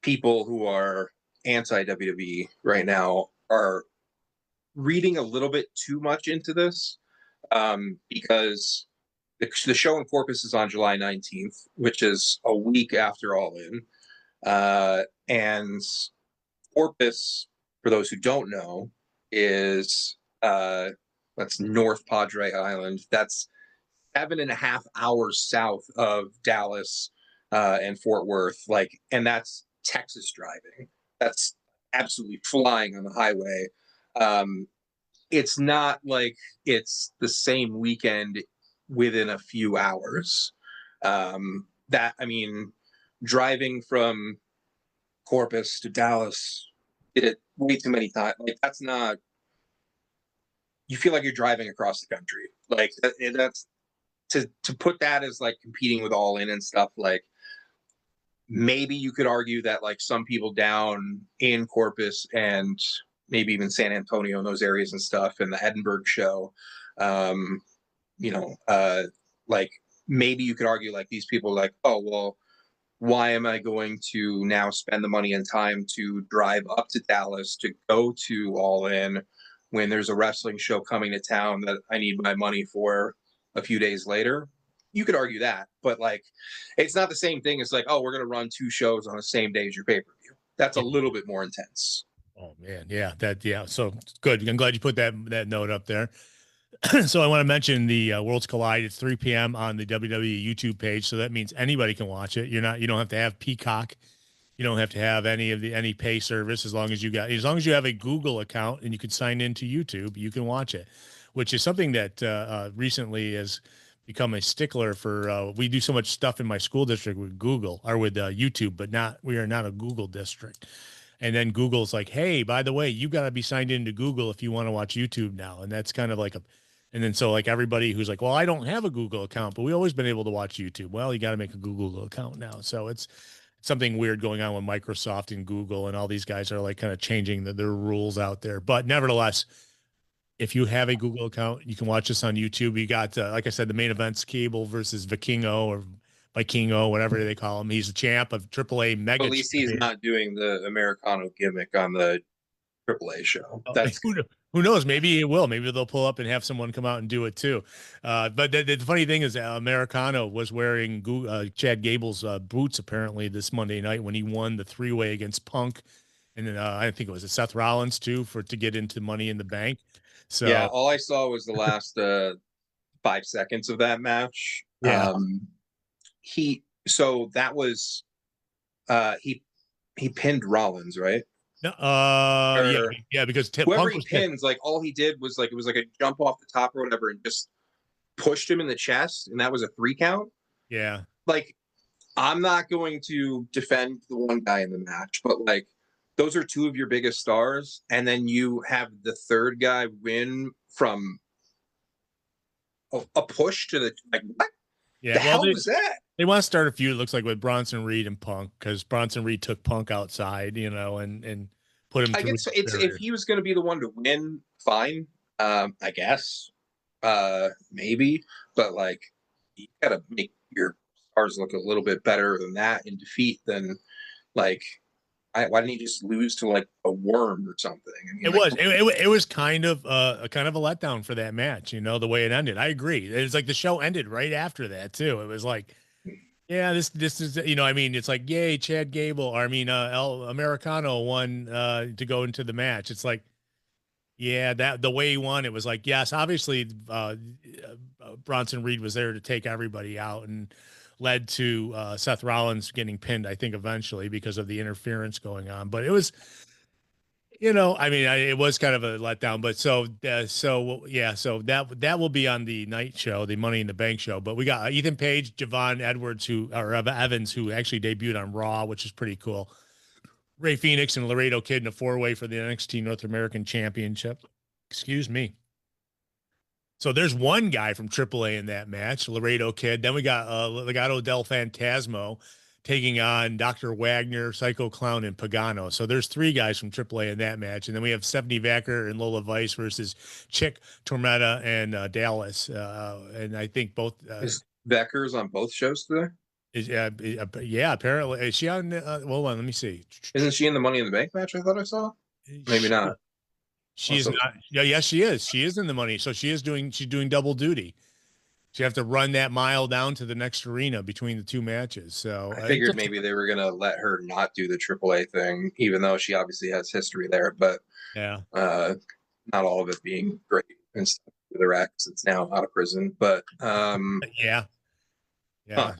people who are anti WWE right now are reading a little bit too much into this, because the show in Corpus is on July 19th, which is a week after All In. And Corpus, for those who don't know, is that's North Padre Island. That's 7.5 hours south of Dallas and Fort Worth. And that's Texas driving. That's absolutely flying on the highway. It's not like it's the same weekend within a few hours. Driving from Corpus to Dallas did it way too many times. Like that's not. You feel like you're driving across the country. Like that's to put that as like competing with All In and stuff. Like maybe you could argue that like some people down in Corpus and maybe even San Antonio and those areas and stuff, and the Edinburgh show, like maybe you could argue like these people like, oh well, why am I going to now spend the money and time to drive up to Dallas to go to All In when there's a wrestling show coming to town that I need my money for a few days later? You could argue that, but like, it's not the same thing as like, oh, we're going to run two shows on the same day as your pay-per-view. That's a little bit more intense. Oh man, yeah. So good. I'm glad you put that note up there. So I want to mention the Worlds Collide. It's 3 p.m. on the WWE YouTube page, so that means anybody can watch it. You don't have to have Peacock. You don't have to have any pay service as long as you have a Google account and you can sign into YouTube, you can watch it, which is something that recently has become a stickler for. We do so much stuff in my school district with Google or with YouTube, but we are not a Google district. And then Google's like, hey, by the way, you got to be signed into Google if you want to watch YouTube now. And that's kind of like and then so like everybody who's like, well, I don't have a Google account, but we always been able to watch YouTube. Well, you got to make a Google account now. So it's something weird going on with Microsoft and Google, and all these guys are like kind of changing their rules out there. But nevertheless, if you have a Google account, you can watch this on YouTube. You got, like I said, the main events, Cable versus Vikingo or Vikingo, whatever they call him. He's the champ of AAA Mega. At least he's not doing the Americano gimmick on the AAA show. That's who knows? Maybe it will. Maybe they'll pull up and have someone come out and do it too. But the funny thing is, Americano was wearing Chad Gable's boots apparently this Monday night when he won the 3-way against Punk, and then I think it was Seth Rollins too to get into Money in the Bank. So yeah, all I saw was the last 5 seconds of that match. Yeah. So that was He pinned Rollins, right? No, Or yeah, because whoever Punk he was tipped. pins, like all he did was like it was like a jump off the top or whatever, and just pushed him in the chest, and that was a 3 count. Yeah. Like, I'm not going to defend the one guy in the match, but like those are two of your biggest stars, and then you have the third guy win from a push to the like what Yeah. the Well, hell was that? they want to start a feud, it looks like, with Bronson Reed and Punk, because Bronson Reed took Punk outside, and put him I through guess the it's if barrier. he was going to be the one to win, fine. I guess maybe, but like you got to make your stars look a little bit better than that in defeat. Than like, why didn't he just lose to like a worm or something? I mean, It like, was it was kind of a letdown for that match, the way it ended. I agree. It's like the show ended right after that too. It was like, yeah, this is, I mean, it's like, yay, Chad Gable, or I mean, El Americano won to go into the match. It's like, yeah, that the way he won, it was like, yes, obviously, Bronson Reed was there to take everybody out, and led to Seth Rollins getting pinned, I think, eventually, because of the interference going on. But it was, I mean, it was kind of a letdown. But so that will be on the night show, the Money in the Bank show. But we got Ethan Page, Javon Edwards, or Evans, who actually debuted on Raw, which is pretty cool. Ray Phoenix and Laredo Kid in a 4-way for the NXT North American Championship. Excuse me. So there's one guy from AAA in that match, Laredo Kid. Then we got Legado del Fantasmo taking on Dr. Wagner, Psycho Clown, and Pagano. So there's 3 guys from AAA in that match. And then we have Stephanie Vacker and Lola Vice versus Chick Tormenta and Dallas. And I think both is Vecker's on both shows today? yeah, apparently. Is she on? Hold on, let me see. Isn't she in the Money in the Bank match? I thought I saw. Maybe not. She is not. Yeah, yes, she is. She is in the money. So she's doing double duty. So you have to run that mile down to the next arena between the 2 matches. So I figured maybe they were gonna let her not do the AAA thing, even though she obviously has history there. But yeah, not all of it being great and stuff with her ex. It's now out of prison. But yeah.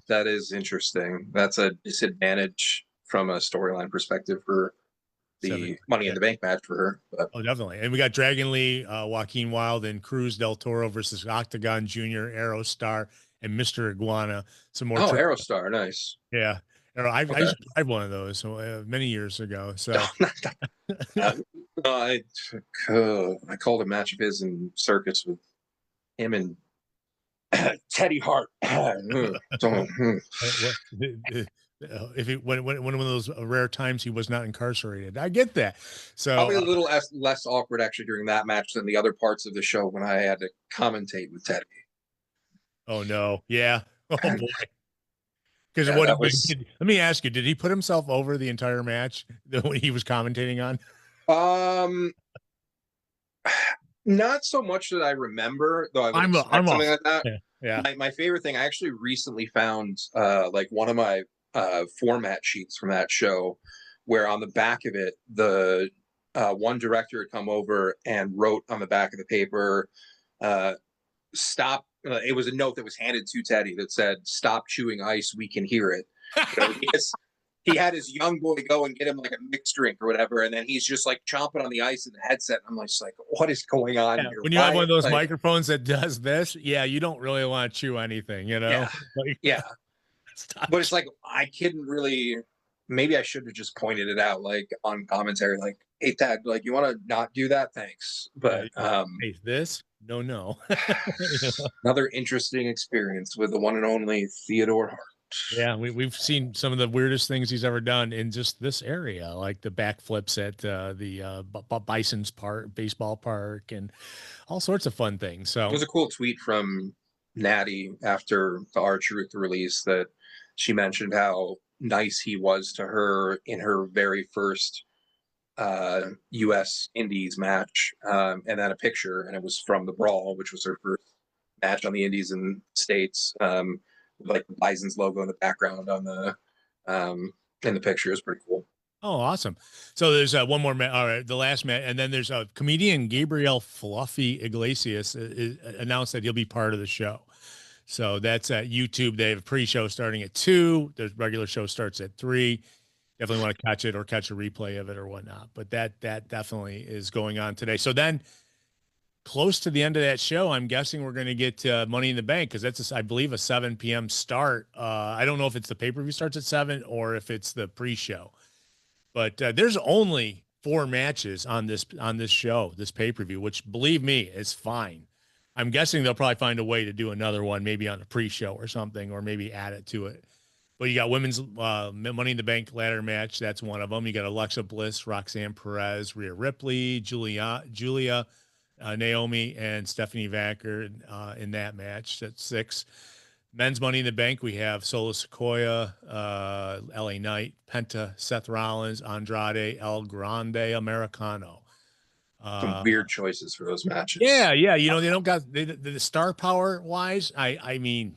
that is interesting. That's a disadvantage from a storyline perspective for the Money in the Bank match for her. But. Oh, definitely. And we got Dragon Lee, Joaquin Wild, and Cruz Del Toro versus Octagon Jr., Aerostar, and Mr. Iguana. Some more. Aerostar, nice. Yeah. I used to drive one of those many years ago. So I called a match of his in Circus with him and Teddy Hart. If it when one of those rare times he was not incarcerated, I get that. So probably a little less awkward actually during that match than the other parts of the show when I had to commentate with Teddy. Oh no, yeah, oh boy. Because let me ask you, did he put himself over the entire match that he was commentating on? Not so much that I remember, though. I would expect something like that. Yeah. My favorite thing, I actually recently found like one of my format sheets from that show, where on the back of it, the one director had come over and wrote on the back of the paper, "Stop." It was a note that was handed to Teddy that said, "Stop chewing ice. We can hear it." He had his young boy go and get him like a mixed drink or whatever, and then he's just like chomping on the ice in the headset. I'm just like, what is going on here? When you have one of those microphones that does this, you don't really want to chew anything, Yeah, yeah. But it's like I couldn't really. Maybe I should have just pointed it out, like on commentary, like, "Hey, Ted, like, you want to not do that? Thanks." But hey, this, no. Another interesting experience with the one and only Theodore Hart. Yeah, we've seen some of the weirdest things he's ever done in just this area, like the backflips at the Bison's baseball park, and all sorts of fun things. So it was a cool tweet from Natty after the R-Truth release that she mentioned how nice he was to her in her very first U.S. Indies match, and then a picture, and it was from the Brawl, which was her first match on the Indies in the States. Like the Bison's logo in the background on the in the picture is pretty cool. Oh, awesome. So there's one more match. All right, the last match, and then there's a comedian, Gabriel Fluffy Iglesias, announced that he'll be part of the show. So that's at YouTube. They have a pre-show starting at 2. The regular show starts at 3. definitely want to catch it or catch a replay of it or whatnot. But that definitely is going on today. So then, close to the end of that show, I'm guessing we're going to get Money in the Bank because that's, I believe, a 7 p.m. start. I don't know if it's the pay-per-view starts at 7 or if it's the pre-show. But there's only 4 matches on this show, this pay-per-view, which, believe me, is fine. I'm guessing they'll probably find a way to do another one, maybe on a pre-show or something, or maybe add it to it. But you got women's Money in the Bank ladder match. That's one of them. You got Alexa Bliss, Roxanne Perez, Rhea Ripley, Julia, Naomi, and Stephanie Vacker in that match. That's 6. Men's Money in the Bank, we have Solo Sikoa, LA Knight, Penta, Seth Rollins, Andrade, El Grande Americano. Some weird choices for those matches. Yeah. You know, they don't got the star power wise. I mean,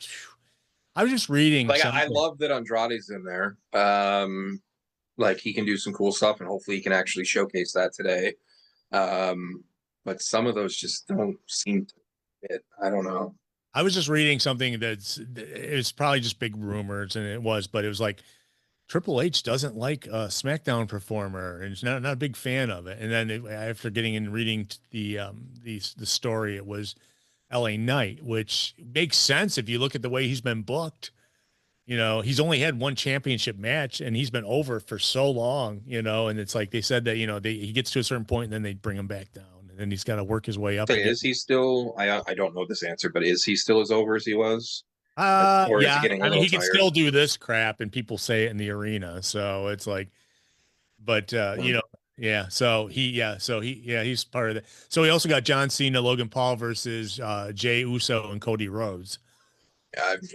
I was just reading. Like, I love that Andrade's in there. Like, he can do some cool stuff, and hopefully he can actually showcase that today. But some of those just don't seem to fit. I don't know. I was just reading something it's probably just big rumors, and it was, but it was like Triple H doesn't like a SmackDown performer, and he's not a big fan of it. And then after getting and reading the story, it was LA Knight, which makes sense if you look at the way he's been booked. You know, he's only had 1 championship match, and he's been over for so long. You know, and it's like they said that, you know, he gets to a certain point, and then they bring him back down. And he's got to work his way up. So is he still? I don't know this answer, but is he still as over as he was? Or yeah, I mean, he can still do this crap, and people say it in the arena. So it's like, but you know, yeah. So he's part of that. So he also got John Cena, Logan Paul versus Jey Uso and Cody Rhodes.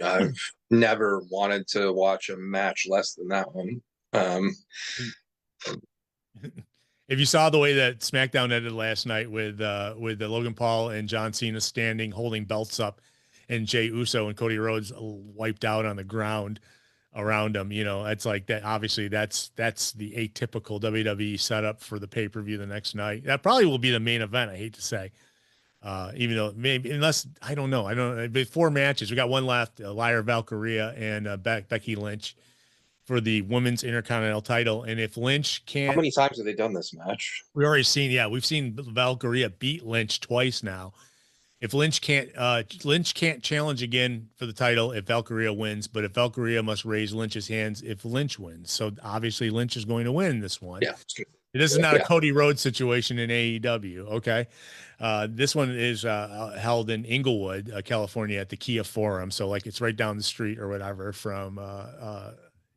I've never wanted to watch a match less than that one. If you saw the way that SmackDown ended last night with the Logan Paul and John Cena standing, holding belts up, and Jey Uso and Cody Rhodes wiped out on the ground around them, you know, it's like that. Obviously, that's the atypical WWE setup for the pay-per-view the next night. That probably will be the main event. I hate to say, even though maybe, unless I don't know. But 4 matches. We got one left: Lyra Valkyria and Becky Lynch for the women's Intercontinental title. And if Lynch can't, how many times have they done this match? We've seen Valkyria beat Lynch twice now. If Lynch can't challenge again for the title if Valkyria wins, but if Valkyria must raise Lynch's hands if Lynch wins. So obviously Lynch is going to win this one. Yeah. This is not a Cody Rhodes situation in AEW. Okay. This one is held in Inglewood, California at the Kia Forum. So like it's right down the street or whatever from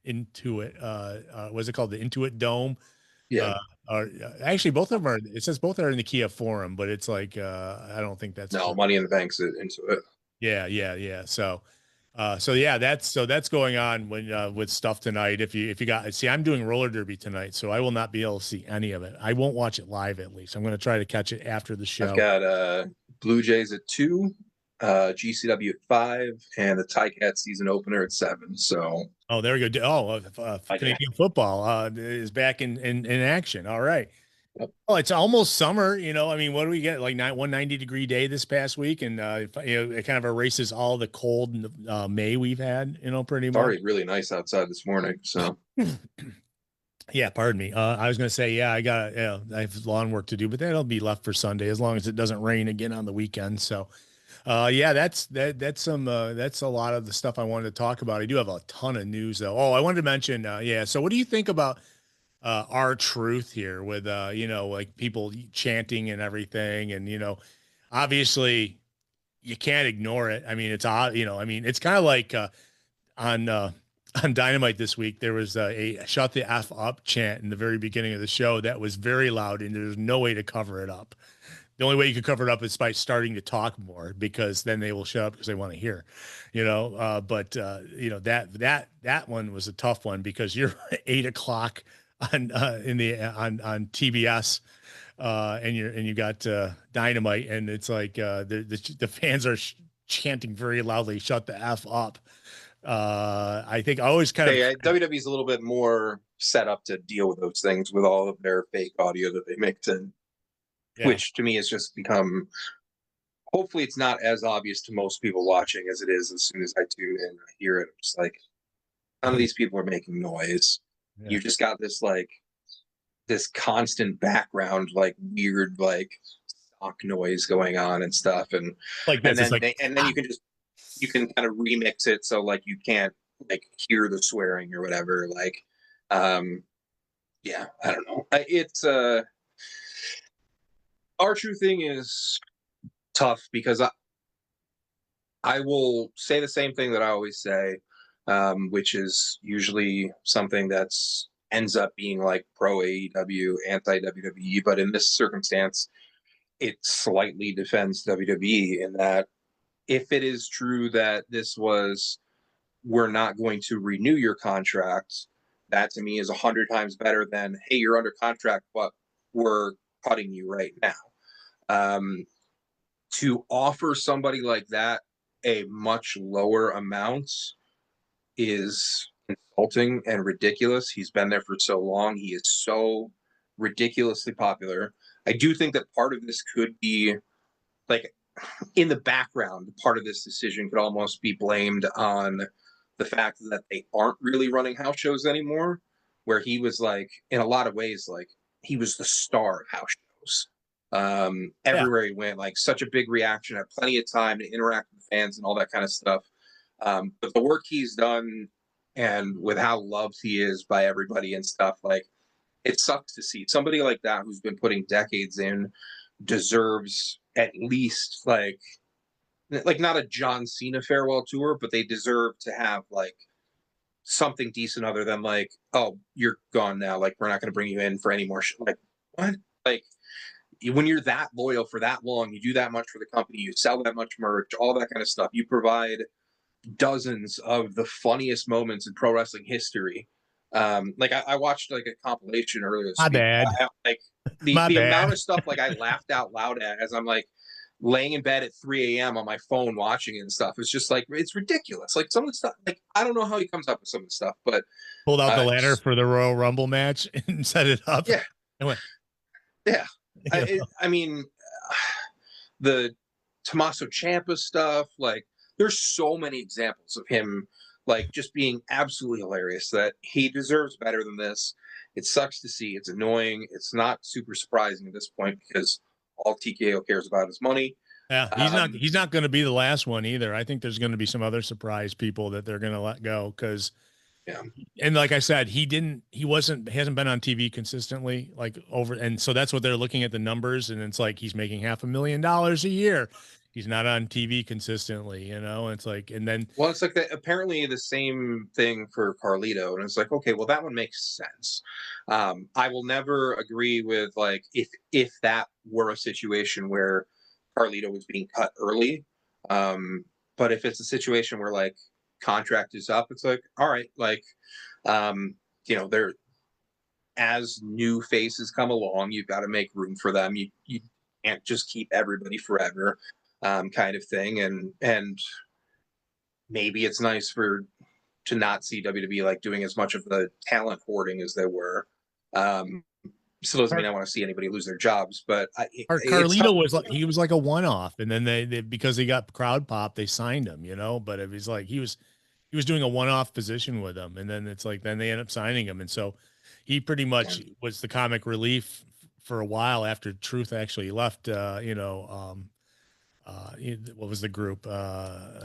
Intuit. What's it called? The Intuit Dome. Yeah. Actually, both of them are. It says both are in the Kia Forum, but it's like I don't think that's no. Money in the Bank's into it. Yeah. So that's going on when with stuff tonight. If you got I'm doing roller derby tonight, so I will not be able to see any of it. I won't watch it live at least. I'm going to try to catch it after the show. I've got Blue Jays at 2, GCW at 5, and the Ticats season opener at 7. So there we go. Canadian football is back in action. All right. Yep. Oh, it's almost summer. You know, I mean, what do we get? Like 190-degree day this past week, and it kind of erases all the cold May we've had. You know, pretty much. It's already really nice outside this morning. So. Yeah, pardon me. I was going to say, I have lawn work to do, but that'll be left for Sunday as long as it doesn't rain again on the weekend. So, that's a lot of the stuff I wanted to talk about. I do have a ton of news though. Oh, I wanted to mention, So what do you think about R-Truth here with, like people chanting and everything? And, obviously you can't ignore it. I mean, it's odd, it's kind of like, on Dynamite this week, there was a shut the F up chant in the very beginning of the show that was very loud, and there's no way to cover it up. The only way you could cover it up is by starting to talk more, because then they will shut up because they want to hear, but that one was a tough one because you're 8:00 on TBS, and you got Dynamite, and it's like the fans are chanting very loudly, "Shut the F up." I think I always kind of WWE's a little bit more set up to deal with those things with all of their fake audio that they mix in, which to me has just become. Hopefully, it's not as obvious to most people watching as it is as soon as I tune in and I hear it. I'm just like, none of these people are making noise. Yeah. You just got this like this constant background, like weird, like stock noise going on and stuff, Like and this, it's then like, you can just you can kind of remix it so like you can't like hear the swearing or whatever. Like, um, yeah, I don't know. It's our true thing is tough because I will say the same thing that I always say, which is usually something that's ends up being like pro AEW, anti WWE, but in this circumstance, it slightly defends WWE in that if it is true that this was we're not going to renew your contract, that to me is 100 times better than hey, you're under contract, but we're cutting you right now. Um, to offer somebody like that a much lower amount is insulting and ridiculous. He's been there for so long. He is so ridiculously popular. I do think that part of this could be like in the background, part of this decision could almost be blamed on the fact that they aren't really running house shows anymore, where he was like, in a lot of ways, like he was the star of house shows. yeah, Everywhere he went, like such a big reaction, had plenty of time to interact with fans and all that kind of stuff. But the work he's done and with how loved he is by everybody and stuff, like it sucks to see somebody like that who's been putting decades in deserves at least like not a John Cena farewell tour, but they deserve to have like something decent other than like, oh, you're gone now. Like we're not going to bring you in for any more. Like what? Like when you're that loyal for that long, you do that much for the company, you sell that much merch, all that kind of stuff. You provide dozens of the funniest moments in pro wrestling history. Like I watched like a compilation earlier this my week. bad, Like my the amount bad. of stuff like I laughed out loud at as I'm like laying in bed at 3 a.m. on my phone watching it and stuff. It's just like it's ridiculous. Like some of the stuff, like I don't know how he comes up with some of the stuff, but Pulled out the ladder just, for the Royal Rumble match and set it up. yeah, And went, yeah. you know, I mean, the Tommaso Ciampa stuff, like there's so many examples of him like just being absolutely hilarious that he deserves better than this. It sucks to see. It's annoying. It's not super surprising at this point because all TKO cares about is money. yeah, Um, he's not going to be the last one either. I think there's going to be some other surprise people that they're going to let go because, yeah. and like I said, he hasn't been on TV consistently like over, and so that's what they're looking at the numbers, and it's like he's making $500,000 a year. He's not on TV consistently, you know. It's like, and then Well, it's like that. Apparently, the same thing for Carlito, and it's like, okay, well, that one makes sense. I will never agree with like if that were a situation where Carlito was being cut early. But if it's a situation where like contract is up, it's like, all right, like, um, they're as new faces come along, you've got to make room for them. You can't just keep everybody forever, kind of thing. And maybe it's nice for to not see WWE like doing as much of the talent hoarding as they were. Still doesn't mean I want to see anybody lose their jobs, but it's tough. Carlito was like he was like a one off, and then they because he got crowd pop, they signed him, you know. But it was like he was doing a one off position with them, and then it's like then they end up signing him, and so he pretty much was the comic relief for a while after Truth actually left. What was the group?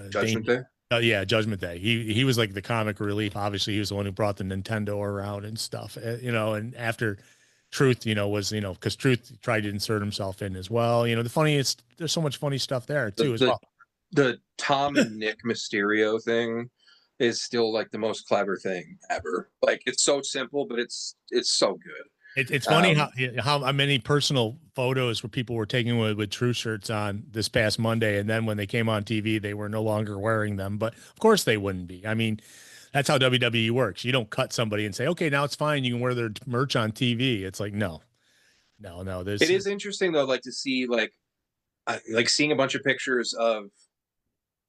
Judgment Day. Yeah, Judgment Day. He was like the comic relief. Obviously, he was the one who brought the Nintendo around and stuff. And after Truth, was because Truth tried to insert himself in as well. The funniest. There's so much funny stuff there too as well. The Tom and Nick Mysterio thing is still like the most clever thing ever. Like it's so simple, but it's so good. It's funny how many personal photos where people were taking with True shirts on this past Monday, and then when they came on TV, they were no longer wearing them. But of course, they wouldn't be. I mean, that's how WWE works. You don't cut somebody and say, "Okay, now it's fine. You can wear their merch on TV." It's like, no. It is interesting though, like to see like seeing a bunch of pictures of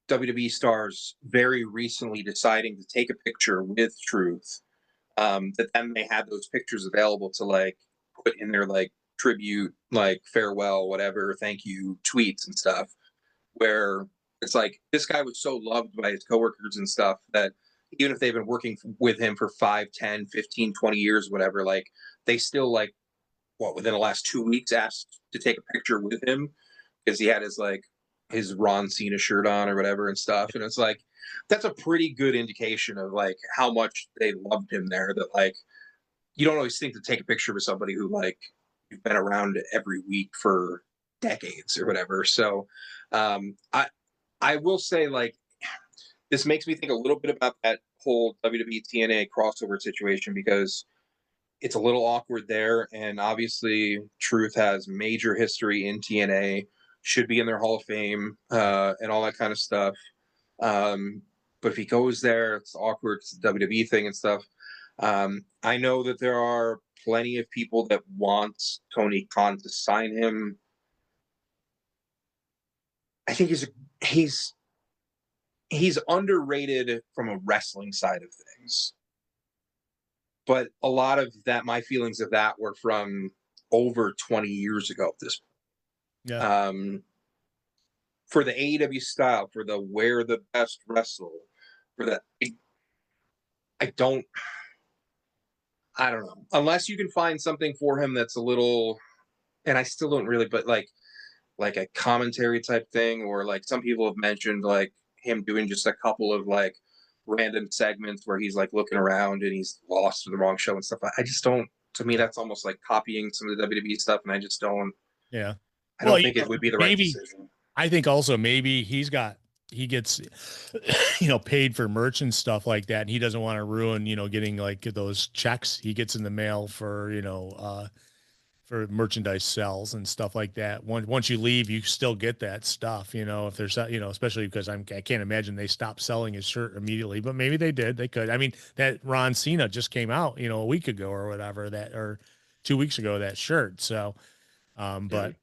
WWE stars very recently deciding to take a picture with Truth. That then they had those pictures available to like put in their like tribute, like farewell, whatever, thank you tweets and stuff. Where it's like this guy was so loved by his coworkers and stuff that even if they've been working with him for 5, 10, 15, 20 years, whatever, like they still like what within the last 2 weeks asked to take a picture with him because he had his like his Ron Cena shirt on or whatever and stuff. And it's like that's a pretty good indication of like how much they loved him there. That like you don't always think to take a picture with somebody who like you've been around every week for decades or whatever. So I will say like this makes me think a little bit about that whole WWE TNA crossover situation because it's a little awkward there. And obviously, Truth has major history in TNA, should be in their Hall of Fame, and all that kind of stuff. But if he goes there, it's awkward. It's a WWE thing and stuff. I know that there are plenty of people that want Tony Khan to sign him. I think he's underrated from a wrestling side of things. But a lot of that, my feelings of that were from over 20 years ago at this point. Yeah. For the AEW style, for the where the best wrestle, for that, I don't know. Unless you can find something for him that's a little, and I still don't really, but like a commentary type thing, or like some people have mentioned like him doing just a couple of like random segments where he's like looking around and he's lost in the wrong show and stuff. I just don't. To me, that's almost like copying some of the WWE stuff, and I just don't. Yeah. I don't think it would be the right decision. I think also maybe he gets paid for merch and stuff like that, and he doesn't want to ruin getting like those checks he gets in the mail for for merchandise sales and stuff like that. Once you leave, you still get that stuff, if there's, especially because I can't imagine they stopped selling his shirt immediately, but maybe they did. They could. I mean, that Ron Cena just came out, a week ago or whatever, or 2 weeks ago, that shirt. So, but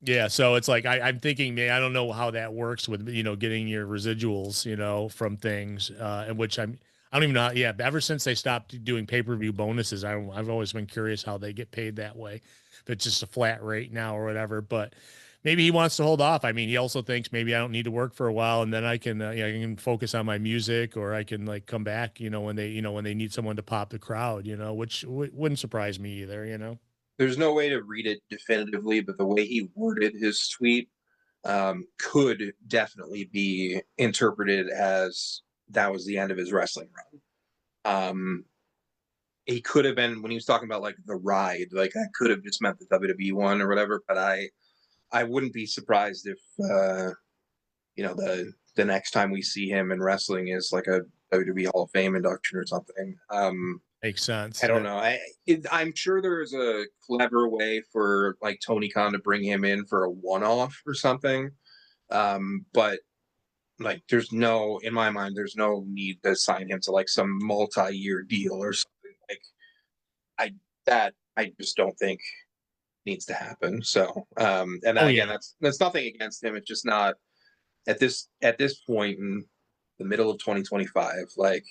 yeah, so it's like, I'm thinking, man, I don't know how that works with, getting your residuals, from things, and which I don't even know. Yeah. Ever since they stopped doing pay-per-view bonuses, I've always been curious how they get paid that way. If it's just a flat rate now or whatever, but maybe he wants to hold off. I mean, he also thinks maybe I don't need to work for a while and then I can, I can focus on my music, or I can like come back, when they need someone to pop the crowd, which wouldn't surprise me either. There's no way to read it definitively, but the way he worded his tweet could definitely be interpreted as that was the end of his wrestling run. He could have been, when he was talking about like the ride, like that could have just meant the WWE one or whatever. But I wouldn't be surprised if the next time we see him in wrestling is like a WWE Hall of Fame induction or something. Makes sense. I don't know. I'm sure there's a clever way for like Tony Khan to bring him in for a one-off or something. But like, in my mind, there's no need to sign him to like some multi-year deal or something. Like I just don't think needs to happen. So, and then again, that's nothing against him. It's just not at this point in the middle of 2025, like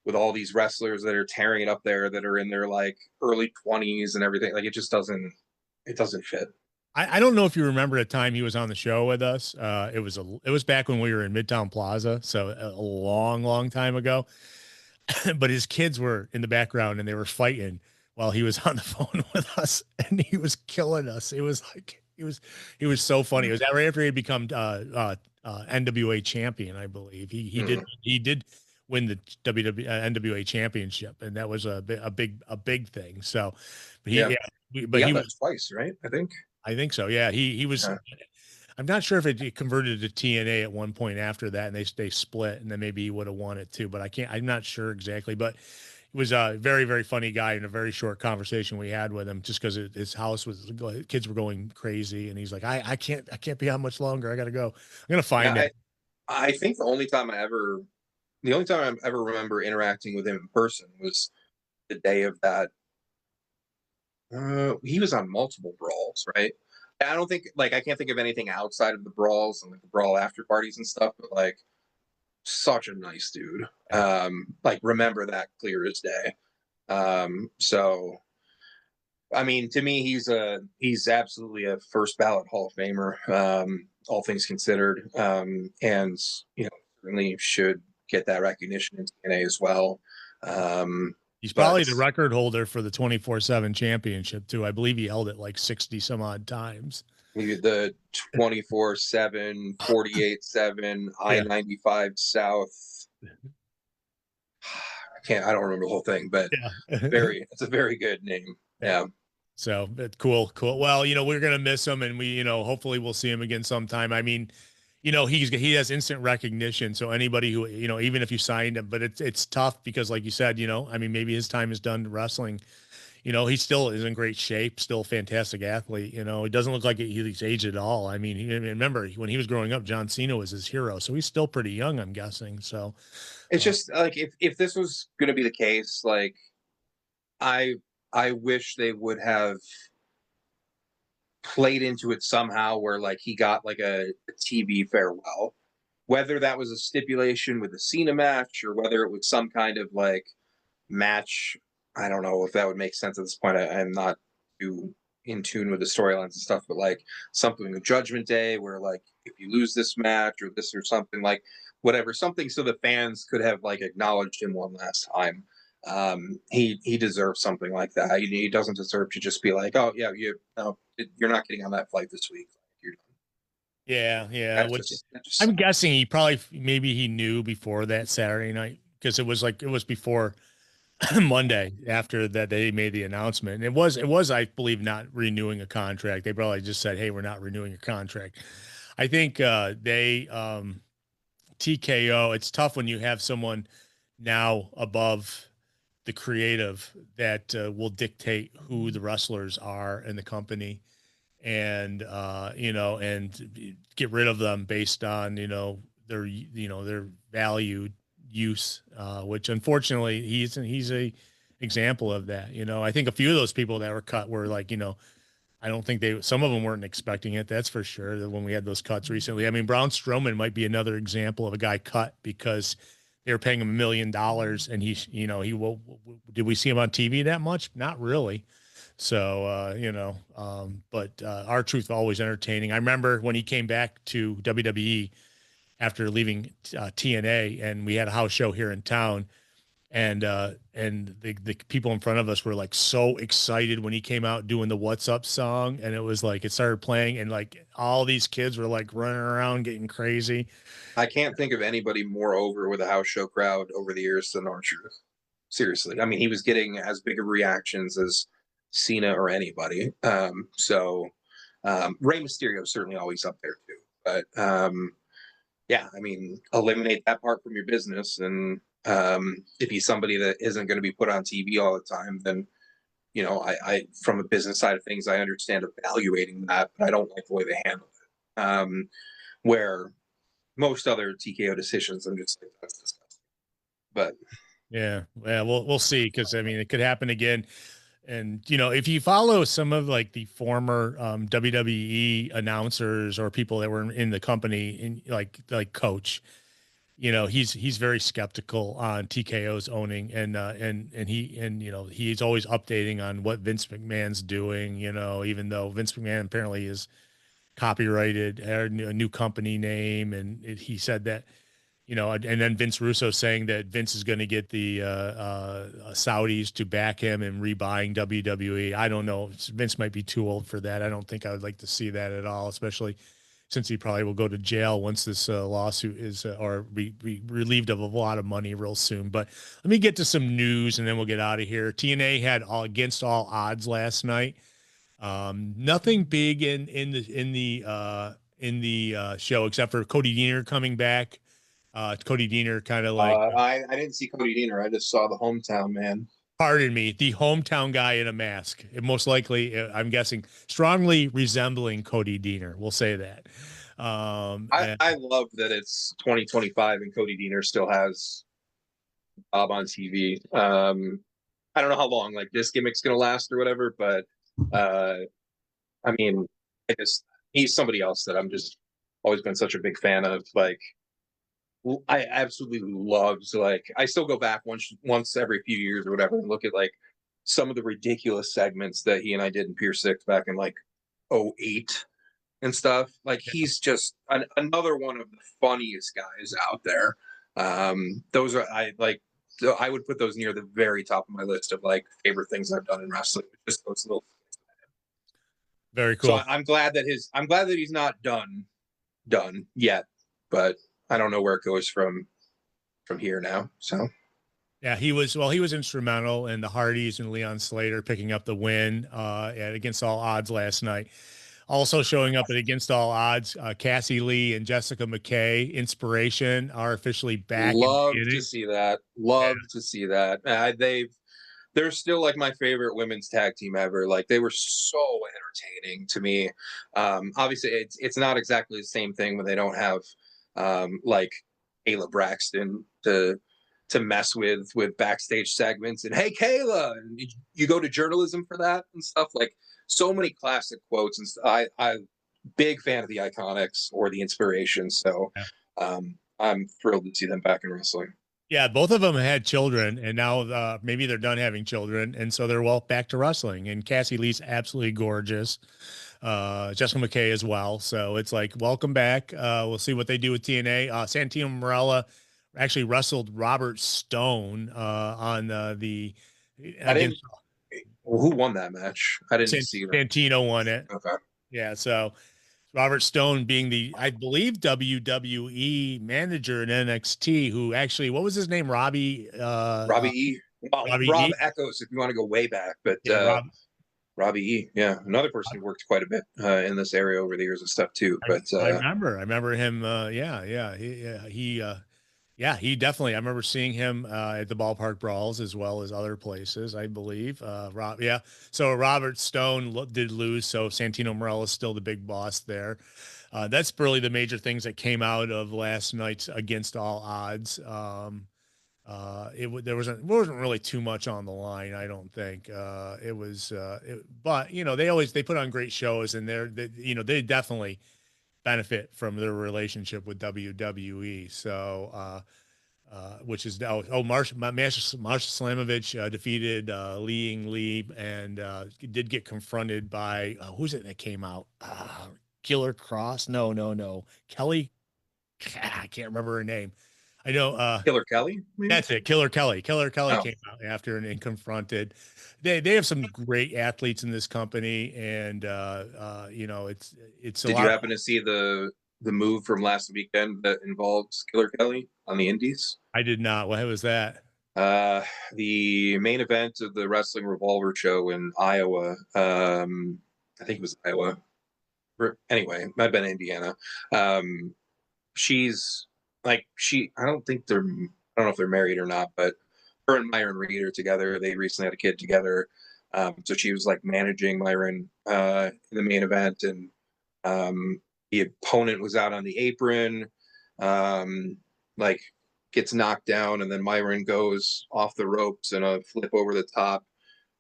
with all these wrestlers that are tearing it up there, that are in their like early 20s and everything. Like it doesn't fit. I don't know if you remember the time he was on the show with us. It was back when we were in Midtown Plaza, so a long, long time ago. But his kids were in the background and they were fighting while he was on the phone with us, and he was killing us. It was like he was so funny. It was right after he had become NWA champion, I believe. He did win the NWA championship, and that was a big thing. So, but he was twice, right? I think so. Yeah, he was. Yeah. I'm not sure if it converted to TNA at one point after that, and they split, and then maybe he would have won it too. But I'm not sure exactly. But he was a very, very funny guy, in a very short conversation we had with him, just because his house kids were going crazy, and he's like, I can't be on much longer. I got to go. I'm gonna find it. I think the only time I ever remember interacting with him in person was the day of that. He was on multiple brawls, right? I don't think I can't think of anything outside of the brawls and like the brawl after parties and stuff, but like such a nice dude. Like remember that clear as day. So I mean, to me, he's absolutely a first ballot Hall of Famer, all things considered. And certainly should get that recognition in TNA as well. He's But probably the record holder for the 24/7 championship too. I believe he held it like 60 some odd times. the 24/7, 48/7, Yeah. I-95 South. I don't remember the whole thing, but Yeah. it's a very good name. Yeah. So cool. Well, we're gonna miss him, and we, hopefully we'll see him again sometime. I mean, he has instant recognition. So anybody who, even if you signed him, but it's tough because, like you said, I mean, maybe his time is done wrestling. He still is in great shape, still a fantastic athlete. It doesn't look like he's aged at all. I mean, remember when he was growing up, John Cena was his hero, so he's still pretty young, I'm guessing. So it's just like if this was going to be the case, like I wish they would have played into it somehow where like he got like a TV farewell, whether that was a stipulation with a Cena match or whether it was some kind of like match. I don't know if that would make sense at this point. I'm not too in tune with the storylines and stuff, but like something with Judgment Day where like if you lose this match or this or something, like whatever, something so the fans could have like acknowledged him one last time. He deserves something like that. He doesn't deserve to just be like, oh yeah, you're not getting on that flight this week. You're done. Yeah. I'm guessing maybe he knew before that Saturday night, because it was before Monday after that they made the announcement. And it was, I believe, not renewing a contract. They probably just said, hey, we're not renewing your contract. I think TKO, it's tough when you have someone now above the creative that will dictate who the wrestlers are in the company, and and get rid of them based on their value use, which unfortunately he's a example of that. I think a few of those people that were cut were like, I don't think some of them weren't expecting it. That's for sure. When we had those cuts recently, I mean, Braun Strowman might be another example of a guy cut because they were paying him $1 million, and did we see him on TV that much? Not really. So, but R-Truth always entertaining. I remember when he came back to WWE after leaving TNA, and we had a house show here in town, and the people in front of us were like so excited when he came out doing the "What's Up" song, and it was like it started playing, and like all these kids were like running around getting crazy. I can't think of anybody more over with a house show crowd over the years than R-Truth. Seriously, I mean, he was getting as big of reactions as Cena or anybody. Rey Mysterio is certainly always up there too, but yeah, I mean, eliminate that part from your business, and if he's somebody that isn't going to be put on TV all the time, then I from a business side of things, I understand evaluating that, but I don't like the way they handle it. Where most other TKO decisions, I'm just like, that's disgusting. But yeah, we'll see, because I mean, it could happen again. And if you follow some of like the former WWE announcers or people that were in the company, in like Coach, he's very skeptical on TKO's owning, and he's always updating on what Vince McMahon's doing. Even though Vince McMahon apparently is copyrighted a new company name, and he said that. And then Vince Russo saying that Vince is going to get the Saudis to back him and rebuying WWE. I don't know. Vince might be too old for that. I don't think I would like to see that at all, especially since he probably will go to jail once this lawsuit is or be relieved of a lot of money real soon. But let me get to some news, and then we'll get out of here. TNA had against all odds last night. Nothing big in the show except for Cody Deaner coming back. Cody Deaner kind of like I didn't see Cody Deaner. I just saw the hometown man. Pardon me, the hometown guy in a mask. It most likely, I'm guessing, strongly resembling Cody Deaner. We'll say that. I love that it's 2025 and Cody Deaner still has Bob on TV. I don't know how long like this gimmick's gonna last or whatever, but I mean, he's somebody else that I'm just always been such a big fan of. Like, I absolutely love, so like I still go back once every few years or whatever and look at like some of the ridiculous segments that he and I did in Pier 6 back in like 08 and stuff. Like he's just another one of the funniest guys out there. Those are I like. So I would put those near the very top of my list of like favorite things I've done in wrestling. Just those little. Very So cool. I'm glad that he's not done yet, but I don't know where it goes from here now. So Yeah, he was instrumental in the Hardys and Leon Slater picking up the win Against All Odds last night. Also showing up at Against All Odds, Cassie Lee and Jessica McKay, Inspiration, are officially back in love to TNA. see that. Yeah, Love to see that. They're still like my favorite women's tag team ever. Like they were so entertaining to me. Obviously, it's not exactly the same thing when they don't have like Kayla Braxton to mess with backstage segments and hey Kayla, and you go to journalism for that and stuff. Like so many classic quotes and stuff. I big fan of the Iconics or the Inspiration. So yeah. I'm thrilled to see them back in wrestling. Yeah, both of them had children, and now maybe they're done having children, and so they're well back to wrestling. And Cassie Lee's absolutely gorgeous, Jessica McKay as well. So it's like welcome back. We'll see what they do with TNA. Santino Marella actually wrestled Robert Stone on the I didn't. against Who won that match? I didn't see that. Santino won it. Okay. Yeah, so Robert Stone being the, I believe, WWE manager in NXT, who actually, what was his name? Robbie E. Well, Robbie Rob E. Echoes, if you want to go way back, but Yeah, Robbie E. Yeah, another person who worked quite a bit in this area over the years and stuff too. But I remember him. Yeah, he definitely. I remember seeing him at the ballpark brawls as well as other places, I believe. Yeah. So Robert Stone did lose, so Santino Marella is still the big boss there. That's really the major things that came out of last night's Against All Odds. There wasn't really too much on the line, I don't think. But they put on great shows, and they definitely benefit from their relationship with WWE. So, which is Marsha Slamovich defeated Lee Ying Lee and did get confronted by who's it that came out? Killer Cross? No, Kelly. I can't remember her name. I know. Killer Kelly, maybe? That's it. Killer Kelly. Killer Kelly Oh, came out after and confronted. They have some great athletes in this company, and it's a did you lot. happen to see the move from last weekend that involves Killer Kelly on the Indies? I did not. What was that? Uh, the main event of the Wrestling Revolver show in Iowa. I think it was Iowa. Anyway, might have been Indiana. She's like I don't think I don't know if they're married or not, but her and Myron Reed are together. They recently had a kid together. So she was like managing Myron in the main event, and the opponent was out on the apron, like gets knocked down, and then Myron goes off the ropes and a flip over the top,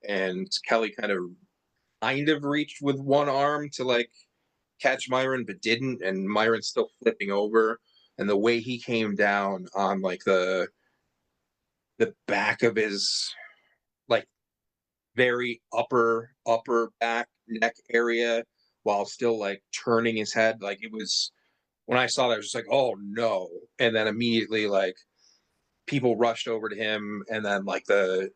and Kelly kind of reached with one arm to like catch Myron, but didn't, and Myron's still flipping over, and the way he came down on like the back of his like very upper back neck area while still like turning his head, like it was when I saw that I was just like, oh no. And then immediately like people rushed over to him, and then like I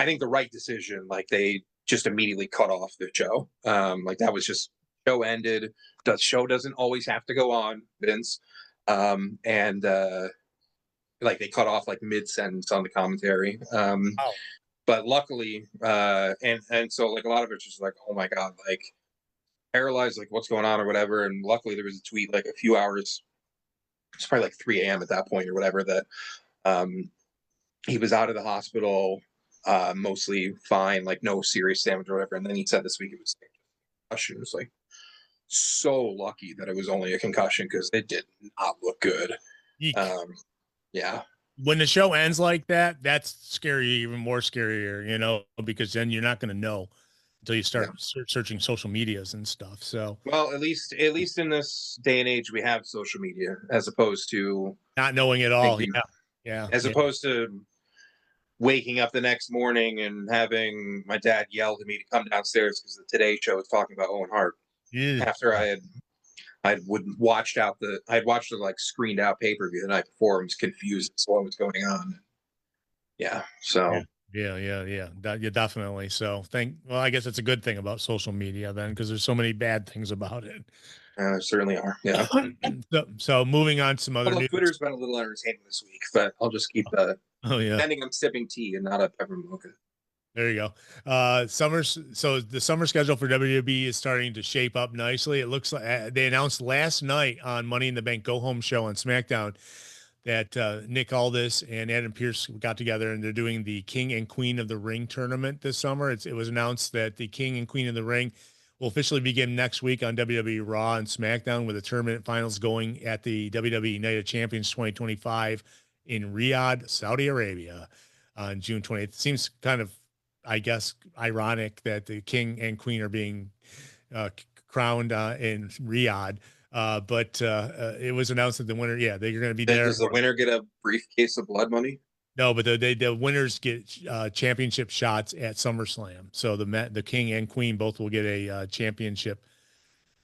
think the right decision, like they just immediately cut off the show. Like that was just show ended. The show doesn't always have to go on, Vince. And like they cut off like mid sentence on the commentary. Oh, But luckily, and so like a lot of it's just like, oh my god, like paralyzed, like what's going on or whatever. And luckily there was a tweet like a few hours, it's probably like 3 a.m. at that point or whatever, that he was out of the hospital, mostly fine, like no serious damage or whatever. And then he said this week it was like concussion. It was like so lucky that it was only a concussion because it did not look good. Eek. Um, yeah. When the show ends like that, that's scary, even more scarier, because then you're not going to know until you start searching social medias and stuff. So, Well, at least in this day and age, we have social media as opposed to not knowing it all. thinking, Yeah. as opposed to waking up the next morning and having my dad yell at me to come downstairs because the Today Show was talking about Owen Hart Yeah. after I had I watched the like screened out pay-per-view the night before and was confused as to what was going on. Yeah. So Yeah. Yeah, definitely. So well, I guess it's a good thing about social media then, because there's so many bad things about it. certainly are. Yeah. So moving on to some other Although news. Twitter's been a little entertaining this week, but I'll just keep Oh yeah. pretending I'm sipping tea and not a peppermint mocha. There you go. So the summer schedule for WWE is starting to shape up nicely. It looks like they announced last night on Money in the Bank Go Home show on SmackDown that Nick Aldis and Adam Pearce got together and they're doing the King and Queen of the Ring tournament this summer. It was announced that the King and Queen of the Ring will officially begin next week on WWE Raw and SmackDown, with the tournament finals going at the WWE Night of Champions 2025 in Riyadh, Saudi Arabia on June 20th. Seems kind of, I guess, ironic that the king and queen are being crowned in Riyadh. But it was announced that the winner, they're going to be there. Does the winner get a briefcase of blood money? No, but the winners get championship shots at SummerSlam. So the king and queen both will get a championship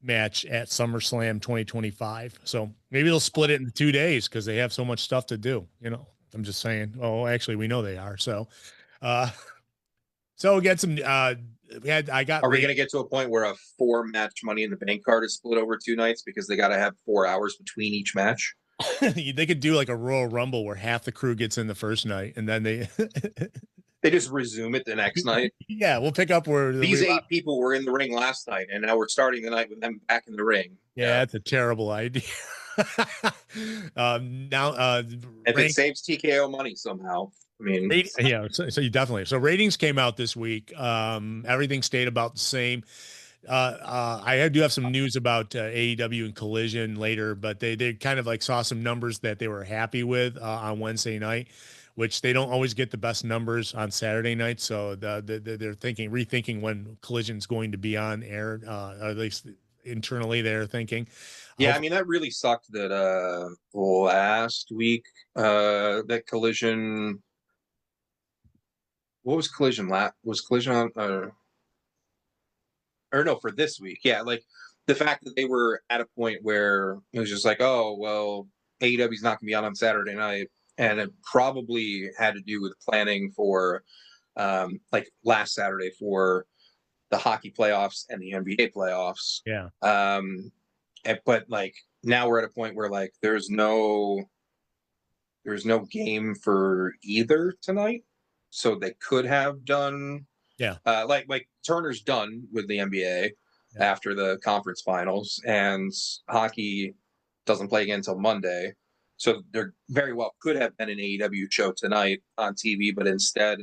match at SummerSlam 2025. So maybe they'll split it in 2 days because they have so much stuff to do. I'm just saying. Oh, actually, we know they are. So, so we got some. Are we going to get to a point where a 4-match Money in the Bank card is split over 2 nights because they got to have 4 hours between each match? They could do like a Royal Rumble where half the crew gets in the first night and then they they just resume it the next night. Yeah, we'll pick up where these 8 people were in the ring last night, and now we're starting the night with them back in the ring. Yeah, that's a terrible idea. Now, if it saves TKO money somehow. I mean, so you definitely. So ratings came out this week. Everything stayed about the same. I do have some news about AEW and Collision later, but they kind of like saw some numbers that they were happy with on Wednesday night, which they don't always get the best numbers on Saturday night. So they're rethinking when Collision's going to be on air, or at least internally they're thinking. Yeah, I mean, that really sucked that last week that Collision. What was Collision? Was Collision on? Or no, for this week. Yeah, like the fact that they were at a point where it was just like, oh, well, AEW's not going to be on Saturday night. And it probably had to do with planning for like last Saturday for the hockey playoffs and the NBA playoffs. Yeah. But like now we're at a point where like there's no game for either tonight. So they could have done like Turner's done with the NBA after the conference finals, and hockey doesn't play again until Monday. So there very well could have been an AEW show tonight on TV, but instead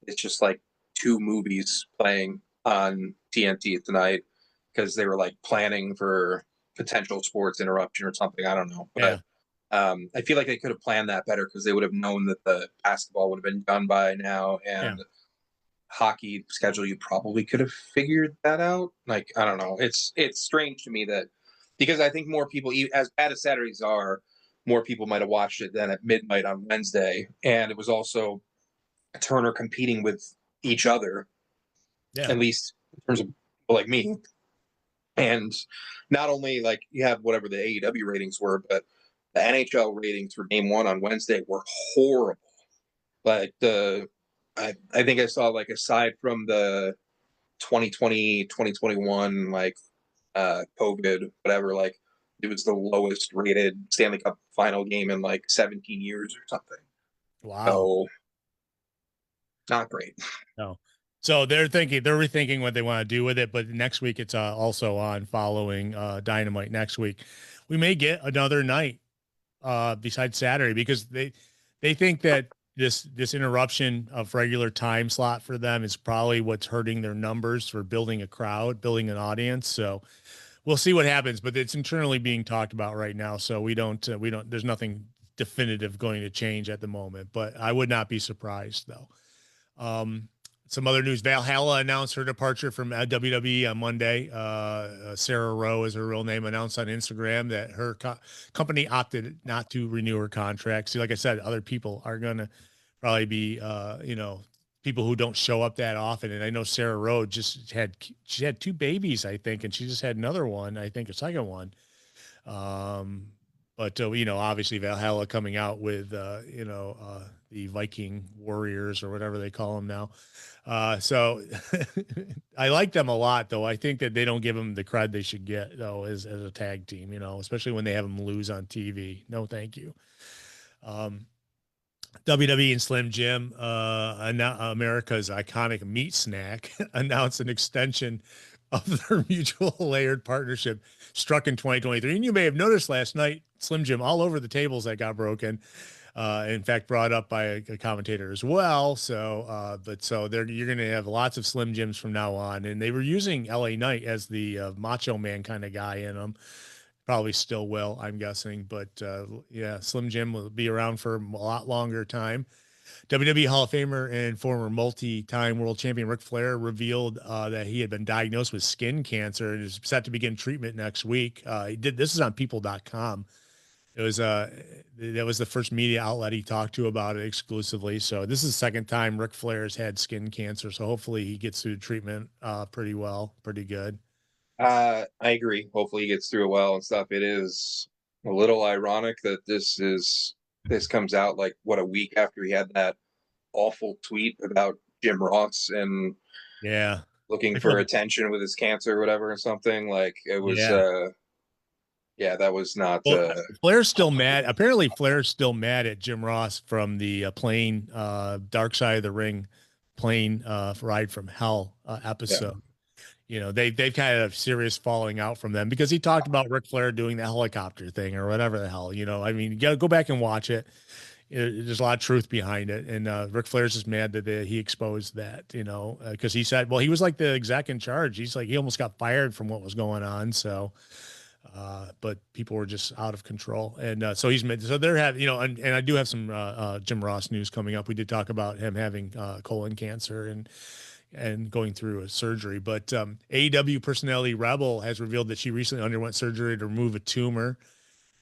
it's just like 2 movies playing on TNT tonight because they were like planning for potential sports interruption or something. I don't know. But I feel like they could have planned that better because they would have known that the basketball would have been done by now, and hockey schedule, you probably could have figured that out. Like, I don't know. It's strange to me that, because I think more people, as bad as Saturdays are, more people might have watched it than at midnight on Wednesday. And it was also Turner competing with each other, at least in terms of people like me. And not only like you have whatever the AEW ratings were, but the NHL ratings for game 1 on Wednesday were horrible. Like I think I saw, like, aside from the 2020, 2021, like COVID, whatever, like it was the lowest rated Stanley Cup final game in like 17 years or something. Wow. So not great. No. So they're rethinking what they want to do with it, but next week it's also on following Dynamite next week. We may get another night besides Saturday because they think that this interruption of regular time slot for them is probably what's hurting their numbers for building a crowd, building an audience. So we'll see what happens, but it's internally being talked about right now. So we don't, there's nothing definitive going to change at the moment, but I would not be surprised though. Some other news: Valhalla announced her departure from WWE on Monday. Sarah Rowe is her real name. Announced on Instagram that her company opted not to renew her contract. See, like I said, other people are gonna probably be, people who don't show up that often. And I know Sarah Rowe she had 2 babies, I think, and she just had another one, I think, a second one. But obviously Valhalla coming out with the Viking warriors or whatever they call them now. So I like them a lot, though. I think that they don't give them the cred they should get, though, as a tag team, especially when they have them lose on TV. No, thank you. WWE and Slim Jim, America's iconic meat snack, announced an extension of their mutual layered partnership struck in 2023. And you may have noticed last night, Slim Jim all over the tables that got broken. In fact, brought up by a commentator as well. So, you're going to have lots of Slim Jims from now on. And they were using LA Knight as the Macho Man kind of guy in them. Probably still will, I'm guessing. But yeah, Slim Jim will be around for a lot longer time. WWE Hall of Famer and former multi-time world champion Ric Flair revealed that he had been diagnosed with skin cancer and is set to begin treatment next week. This is on people.com. It was that was the first media outlet he talked to about it exclusively. So this is the second time Ric Flair's had skin cancer. So hopefully he gets through treatment pretty well, pretty good. I agree. Hopefully he gets through it well and stuff. It is a little ironic that this comes out like a week after he had that awful tweet about Jim Ross and looking for attention with his cancer or whatever or something. Like it was that was not Flair's still mad. Apparently Flair's still mad at Jim Ross from the plane Dark Side of the Ring plane ride from hell episode. They've kind of serious falling out from them because he talked about Ric Flair doing the helicopter thing or whatever the hell, I mean, you got to go back and watch it. There's a lot of truth behind it. And Ric Flair's just mad that he exposed that, because he said, well, he was like the exec in charge. He's like, he almost got fired from what was going on. So, but people were just out of control. And so they're having, and I do have some Jim Ross news coming up. We did talk about him having colon cancer and going through a surgery. But AEW personality Rebel has revealed that she recently underwent surgery to remove a tumor.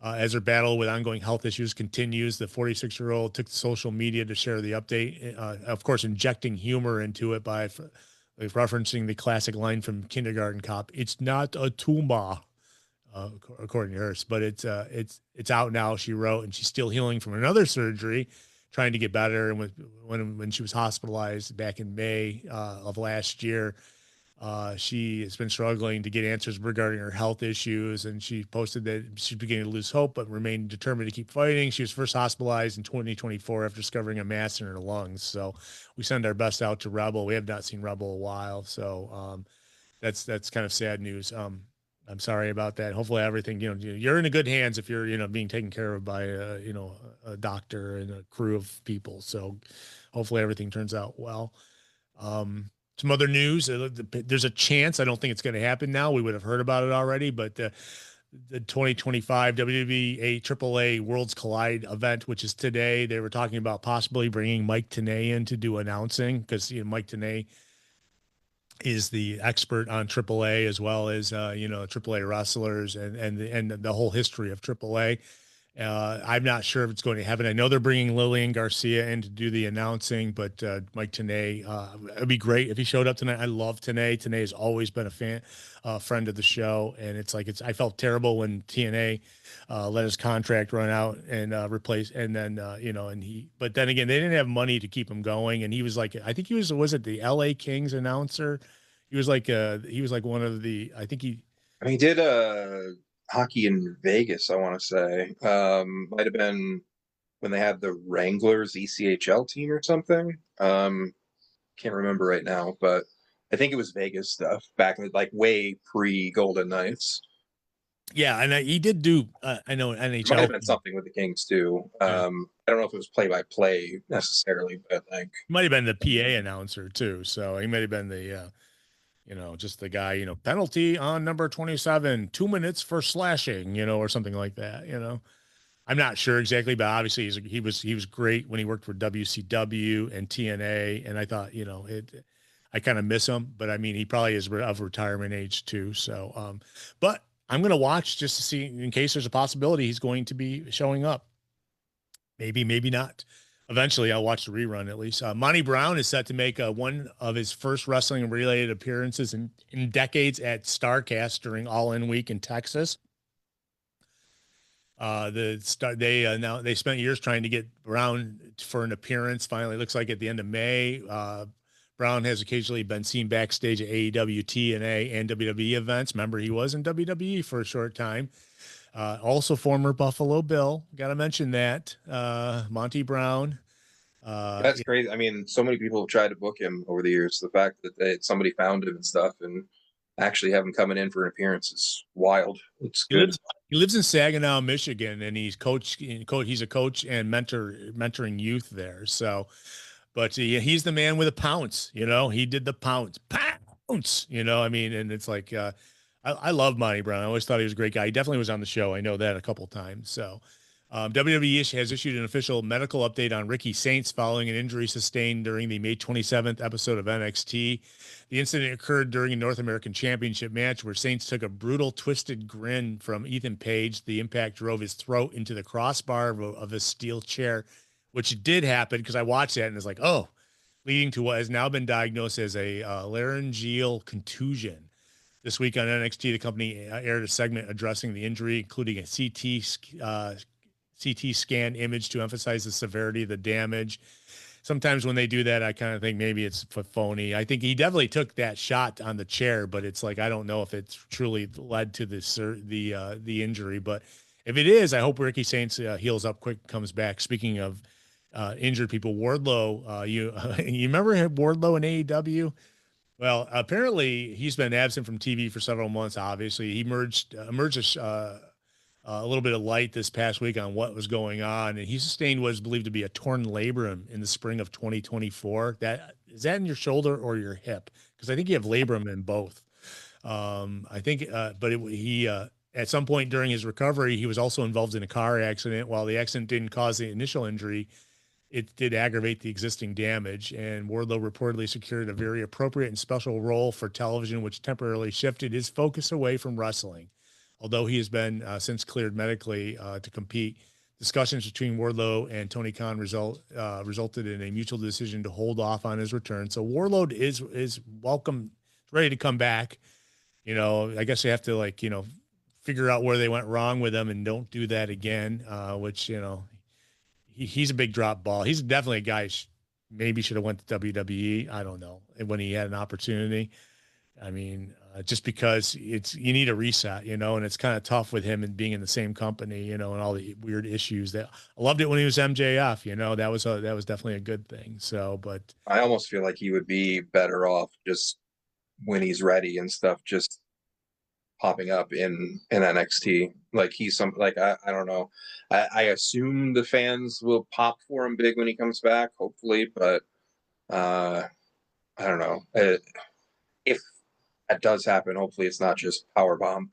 As her battle with ongoing health issues continues, the 46-year-old took to social media to share the update, of course, injecting humor into it by referencing the classic line from Kindergarten Cop, "It's not a tumor," according to her. But it's out now, she wrote, and she's still healing from another surgery, trying to get better. And when she was hospitalized back in May of last year, she has been struggling to get answers regarding her health issues. And she posted that she's beginning to lose hope, but remained determined to keep fighting. She was first hospitalized in 2024 after discovering a mass in her lungs. So we send our best out to Rebel. We have not seen Rebel a while. So that's kind of sad news. I'm sorry about that. Hopefully everything, you're in a good hands if you're, being taken care of by a doctor and a crew of people. So hopefully everything turns out well. Some other news, there's a chance, I don't think it's going to happen now. We would have heard about it already, but the 2025 WWE AAA Worlds Collide event, which is today, they were talking about possibly bringing Mike Tenay in to do announcing, because Mike Tenay is the expert on AAA as well as AAA wrestlers and the whole history of AAA. I'm not sure if it's going to happen. I know they're bringing Lillian Garcia in to do the announcing, but Mike Tenay, it'd be great if he showed up tonight. I love Tenay. Tenay has always been a friend of the show, and I felt terrible when TNA let his contract run out and replace, and then but then again, they didn't have money to keep him going, and he was like, I think he was it the LA Kings announcer? He was like one of the, he did hockey in Vegas, I want to say. Might have been when they had the Wranglers ECHL team or something. Can't remember right now, but I think it was Vegas stuff back in way pre Golden Knights. Yeah, and he did do I know NHL. Might have been something with the Kings too. I don't know if it was play-by-play necessarily, but he might have been the PA announcer too. So he might have been the just the guy, penalty on number 27, 2 minutes for slashing, or something like that, I'm not sure exactly, but obviously he was great when he worked for WCW and TNA. And I thought, I kind of miss him, but I mean, he probably is of retirement age too. So, but I'm going to watch just to see in case there's a possibility he's going to be showing up. Maybe, maybe not. Eventually, I'll watch the rerun at least. Monty Brown is set to make one of his first wrestling-related appearances in decades at StarCast during All In Week in Texas. Now they spent years trying to get Brown for an appearance. Finally, looks like at the end of May. Brown has occasionally been seen backstage at AEW, TNA, and WWE events. Remember, he was in WWE for a short time. Also, former Buffalo Bill. Got to mention that. Monty Brown. That's crazy. I mean, so many people have tried to book him over the years. The fact that somebody found him and stuff, and actually have him coming in for an appearance is wild. It's He good. lives he lives in Saginaw, Michigan, and he's a coach and mentoring youth there. So, but he's the man with a pounce. He did the pounce. I mean, and it's like I love Monty Brown. I always thought he was a great guy. He definitely was on the show. I know that a couple times. So. WWE has issued an official medical update on Ricky Saints following an injury sustained during the May 27th episode of NXT. The incident occurred during a North American Championship match where Saints took a brutal twisted grin from Ethan Page. The impact drove his throat into the crossbar of a steel chair, which did happen because I watched that and it's like, oh, leading to what has now been diagnosed as a laryngeal contusion. This week on NXT, the company aired a segment addressing the injury, including a CT scan image to emphasize the severity of the damage. Sometimes when they do that, I kind of think maybe it's phony. I think he definitely took that shot on the chair, but it's like I don't know if it's truly led to the injury. But if it is, I hope Ricky Saints heals up quick, comes back. Speaking of injured people, Wardlow, you remember Wardlow in AEW? Well, apparently he's been absent from TV for several months. Obviously, he emerged a little bit of light this past week on what was going on, and he sustained what is believed to be a torn labrum in the spring of 2024. That is that in your shoulder or your hip? Because I think you have labrum in both. I think, he at some point during his recovery, he was also involved in a car accident. While the accident didn't cause the initial injury, it did aggravate the existing damage. And Wardlow reportedly secured a very appropriate and special role for television, which temporarily shifted his focus away from wrestling. Although he has been since cleared medically to compete, discussions between Wardlow and Tony Khan resulted in a mutual decision to hold off on his return. So Wardlow is welcome, ready to come back. I guess they have to figure out where they went wrong with him and don't do that again. Which he's a big drop ball. He's definitely a guy maybe should have went to WWE. I don't know when he had an opportunity. I mean, just because you need a reset, and it's kind of tough with him and being in the same company, and all the weird issues that I loved it when he was MJF, that was definitely a good thing. So, but I almost feel like he would be better off just when he's ready and stuff, just popping up in NXT. Like he's I don't know. I assume the fans will pop for him big when he comes back, hopefully, but I don't know. If that does happen, hopefully it's not just power bomb,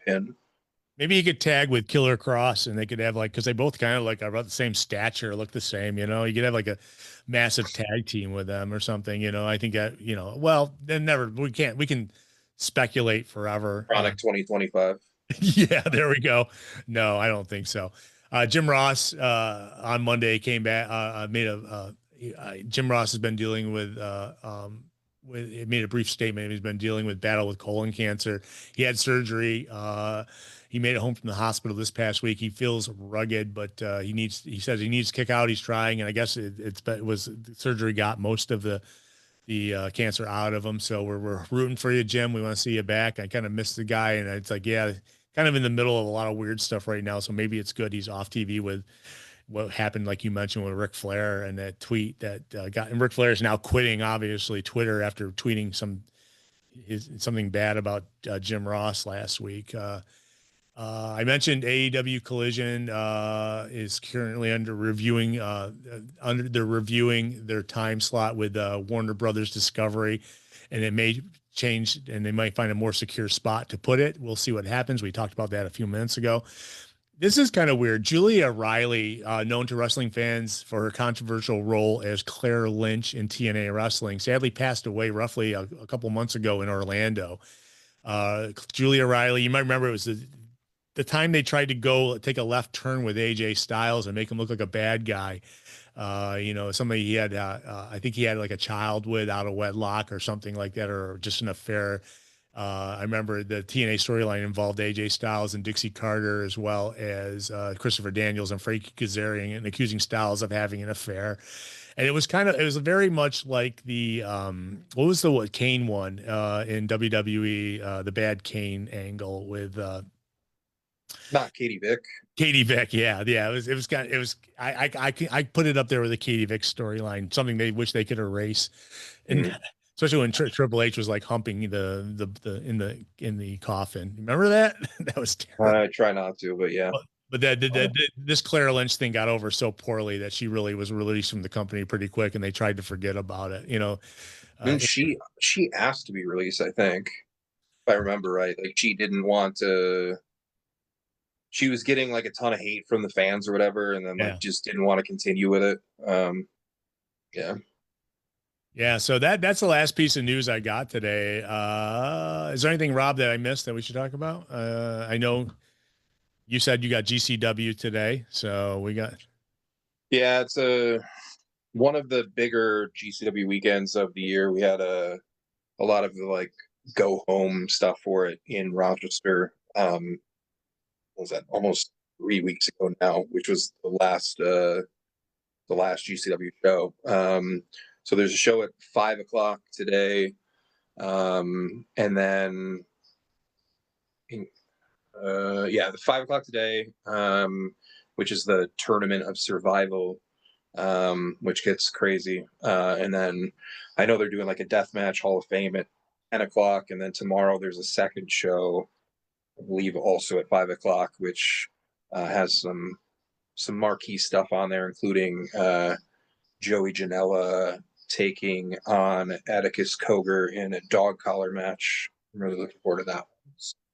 pin. Maybe he could tag with Killer Cross and they could have because they both kind of are about the same stature, look the same, you could have a massive tag team with them or something, I think that, well, then we can speculate forever. Chronic 2025. Yeah, there we go. No, I don't think so. Jim Ross on Monday came back, Jim Ross has been dealing with it made a brief statement. He's been dealing with battle with colon cancer. He had surgery. He made it home from the hospital this past week. He feels rugged, but he says he needs to kick out. He's trying. And I guess surgery got most of the cancer out of him. So we're rooting for you, Jim. We want to see you back. I kind of miss the guy. And it's like, yeah, kind of in the middle of a lot of weird stuff right now. So maybe it's good he's off TV with what happened, like you mentioned, with Ric Flair and that tweet that and Ric Flair is now quitting, obviously, Twitter after tweeting something bad about Jim Ross last week. I mentioned AEW Collision is currently reviewing their time slot with Warner Brothers Discovery, and it may change, and they might find a more secure spot to put it. We'll see what happens. We talked about that a few minutes ago. This is kind of weird. Julia Riley, known to wrestling fans for her controversial role as Claire Lynch in TNA Wrestling, sadly passed away roughly a couple months ago in Orlando. Julia Riley, you might remember it was the time they tried to go take a left turn with AJ Styles and make him look like a bad guy. Somebody he had, I think he had a child with out of wedlock or something like that, or just an affair. I remember the TNA storyline involved AJ Styles and Dixie Carter, as well as Christopher Daniels and Frankie Kazarian, and accusing Styles of having an affair. And it was very much like the what was the what Kane one in WWE, the bad Kane angle with Not Katie Vick. Katie Vick. Yeah, yeah. I put it up there with the Katie Vick storyline, something they wish they could erase, and especially when Triple H was like humping the in the coffin. Remember that? That was terrible. I try not to, but yeah. But this Clara Lynch thing got over so poorly that she really was released from the company pretty quick, and they tried to forget about it. And she asked to be released, I think, if I remember right. Like she didn't want to. She was getting like a ton of hate from the fans or whatever, and then like just didn't want to continue with it. Yeah. Yeah, so that's the last piece of news I got today. Is there anything, Rob, that I missed that we should talk about? I know you said you got GCW today, so we got. Yeah, it's one of the bigger GCW weekends of the year. We had a lot of the like go home stuff for it in Rochester. What was that, almost 3 weeks ago now, which was the last GCW show. So there's a show at 5 o'clock today, and then the 5 o'clock today, which is the Tournament of Survival, which gets crazy. And then I know they're doing like a deathmatch Hall of Fame at 10 o'clock, and then tomorrow there's a second show, I believe, also at 5 o'clock, which has some marquee stuff on there, including Joey Janela taking on Atticus Cogar in a dog collar match. I'm really looking forward to that one.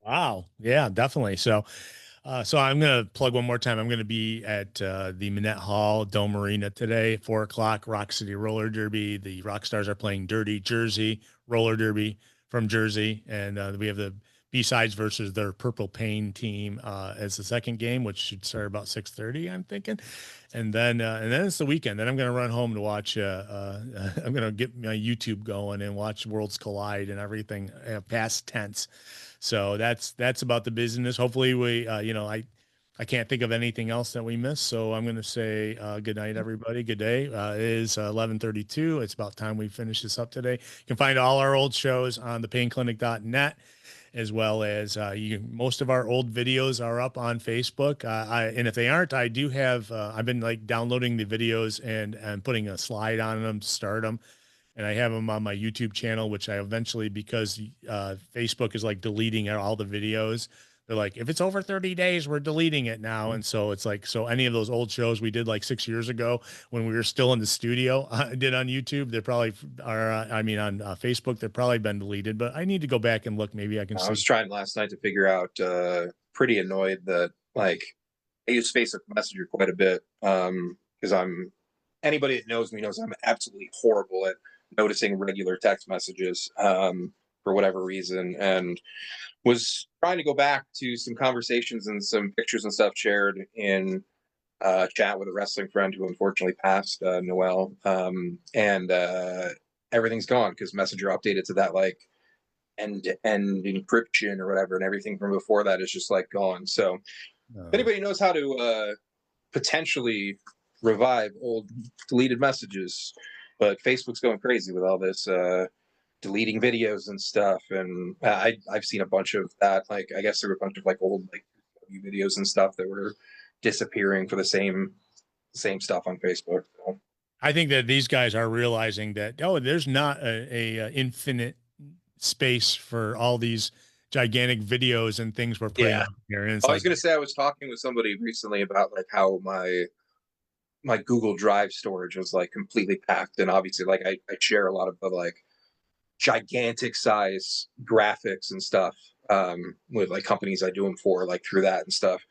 Wow. Yeah, definitely. So I'm going to plug one more time. I'm going to be at the Minette Hall Dome Arena today, 4 o'clock, Rock City Roller Derby. The Rockstars are playing Dirty Jersey Roller Derby from Jersey. And we have the B-Sides versus their Purple Pain team as the second game, which should start about 6:30, I'm thinking. And then it's the weekend. Then I'm going to run home to watch. I'm going to get my YouTube going and watch Worlds Collide and everything past tense. So that's about the business. Hopefully I can't think of anything else that we missed. So I'm going to say good night, everybody. Good day. It is 11:32. It's about time we finish this up today. You can find all our old shows on thepainclinic.net, as well as most of our old videos are up on Facebook. And if they aren't, I do have, I've been like downloading the videos and putting a slide on them to start them. And I have them on my YouTube channel, which I eventually, because Facebook is like deleting all the videos. They're like, if it's over 30 days, we're deleting it now. And so it's like, so any of those old shows we did like 6 years ago when we were still in the studio, did on YouTube, they're probably are, on Facebook, they've probably been deleted, but I need to go back and look. Maybe I can see. I was trying last night to figure out, pretty annoyed that like I use Facebook Messenger quite a bit. Because anybody that knows me knows I'm absolutely horrible at noticing regular text messages for whatever reason, and was trying to go back to some conversations and some pictures and stuff shared in chat with a wrestling friend who unfortunately passed, Noel, and everything's gone because Messenger updated to that like end-to-end encryption or whatever, and everything from before that is just like gone. So if anybody knows how to potentially revive old deleted messages, but Facebook's going crazy with all this deleting videos and stuff, and I've seen a bunch of that. Like I guess there were a bunch of like old like videos and stuff that were disappearing for the same stuff on Facebook. So. I think that these guys are realizing that there's not a infinite space for all these gigantic videos and things we're putting out here. And I was going to say, I was talking with somebody recently about like how my Google Drive storage was like completely packed, and obviously like I share a lot of the like gigantic size graphics and stuff with like companies I do them for, like through that and stuff.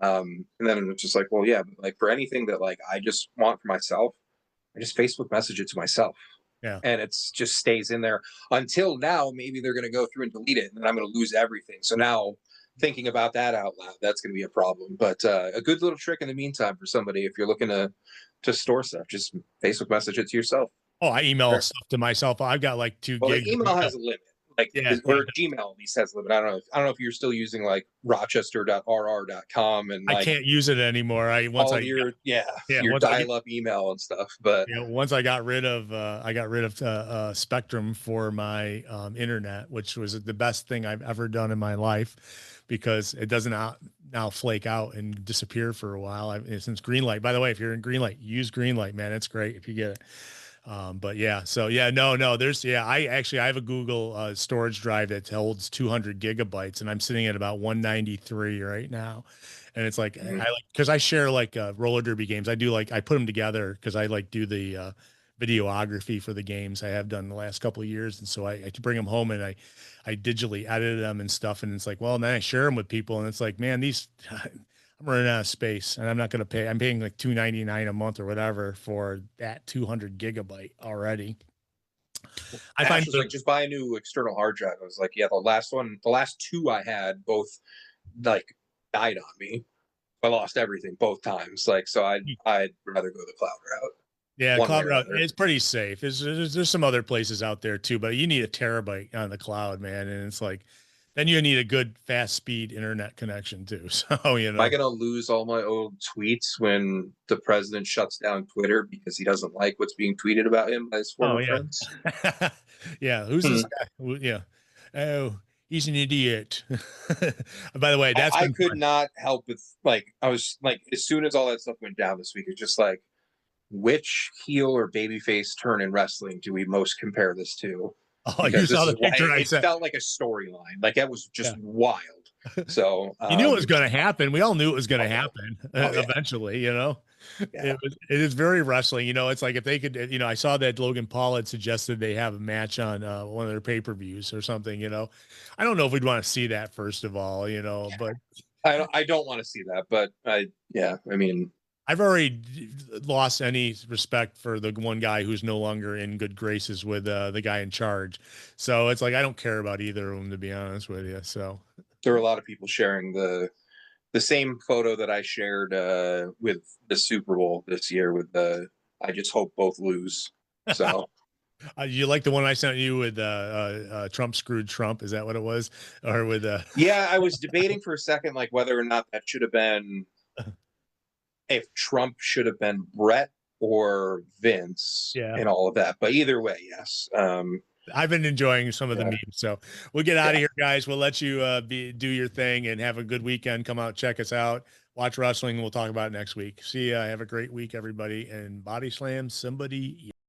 And then it's just like, well, yeah, but like for anything that like I just want for myself, I just Facebook message it to myself. Yeah. And it's just stays in there until now. Maybe they're going to go through and delete it, and then I'm going to lose everything. So now thinking about that out loud, that's going to be a problem. But a good little trick in the meantime for somebody, if you're looking to store stuff, just Facebook message it to yourself. Oh, I email stuff to myself. I've got like 2 gigs. The email has a limit. like Yeah. or Gmail at least has limit. I don't know if you're still using like rochester.rr.com and I like can't use it anymore. all your your Once I get, dial up email and stuff. But yeah, once I got rid of Spectrum for my internet, which was the best thing I've ever done in my life because it doesn't now flake out and disappear for a while. Since Greenlight, by the way, if you're in Greenlight, use Greenlight, man. It's great if you get it. But yeah, so yeah, no, I have a Google storage drive that holds 200 gigabytes, and I'm sitting at about 193 right now. And it's like mhm. because I share like roller derby games. I put them together because I like do the videography for the games I have done the last couple of years, and so I bring them home and I digitally edit them and stuff. And it's like, well, then I share them with people, and it's like, man, these I'm running out of space and I'm not going to pay. I'm paying like $299 a month or whatever for that 200 gigabyte already. I find Ash was like, just buy a new external hard drive. I was like, yeah, the last two I had both like died on me. I lost everything both times. Like, so I'd rather go the cloud route. yeah, One way cloud or route another. is pretty safe. There's some other places out there too, but you need a terabyte on the cloud, man. And it's like, then you need a good fast speed internet connection too. So, Am I gonna lose all my old tweets when the president shuts down Twitter because he doesn't like what's being tweeted about him by his Oh former yeah. friends? Yeah. Who's this guy? Yeah. Oh, he's an idiot. By the way, that's I been could fun. not help with like I was like as soon as all that stuff went down this week, it's just like which heel or babyface turn in wrestling do we most compare this to? Oh, you Because saw this the is why picture I it sent. felt like a storyline. Like that was Yeah. just wild. So You knew it was going to happen. We all knew it was going to oh, happen oh yeah, eventually, yeah. It is very wrestling. It's like if they could, I saw that Logan Paul had suggested they have a match on one of their pay-per-views or something. I don't know if we'd want to see that first of all, but I don't want to see that, but I mean, I've already lost any respect for the one guy who's no longer in good graces with the guy in charge. So it's like I don't care about either of them, to be honest with you. So there were a lot of people sharing the same photo that I shared with the Super Bowl this year with the I just hope both lose. So you like the one I sent you with Trump screwed Trump? Is that what it was? Or with yeah, I was debating for a second like whether or not that should have been if Trump should have been Brett or Vince yeah. and all of that. But either way, yes. I've been enjoying some of the Yeah, memes. So we'll get out of yeah. here, guys. We'll let you do your thing and have a good weekend. Come out, check us out, watch wrestling. We'll talk about it next week. See ya. Have a great week, everybody. And body slam somebody.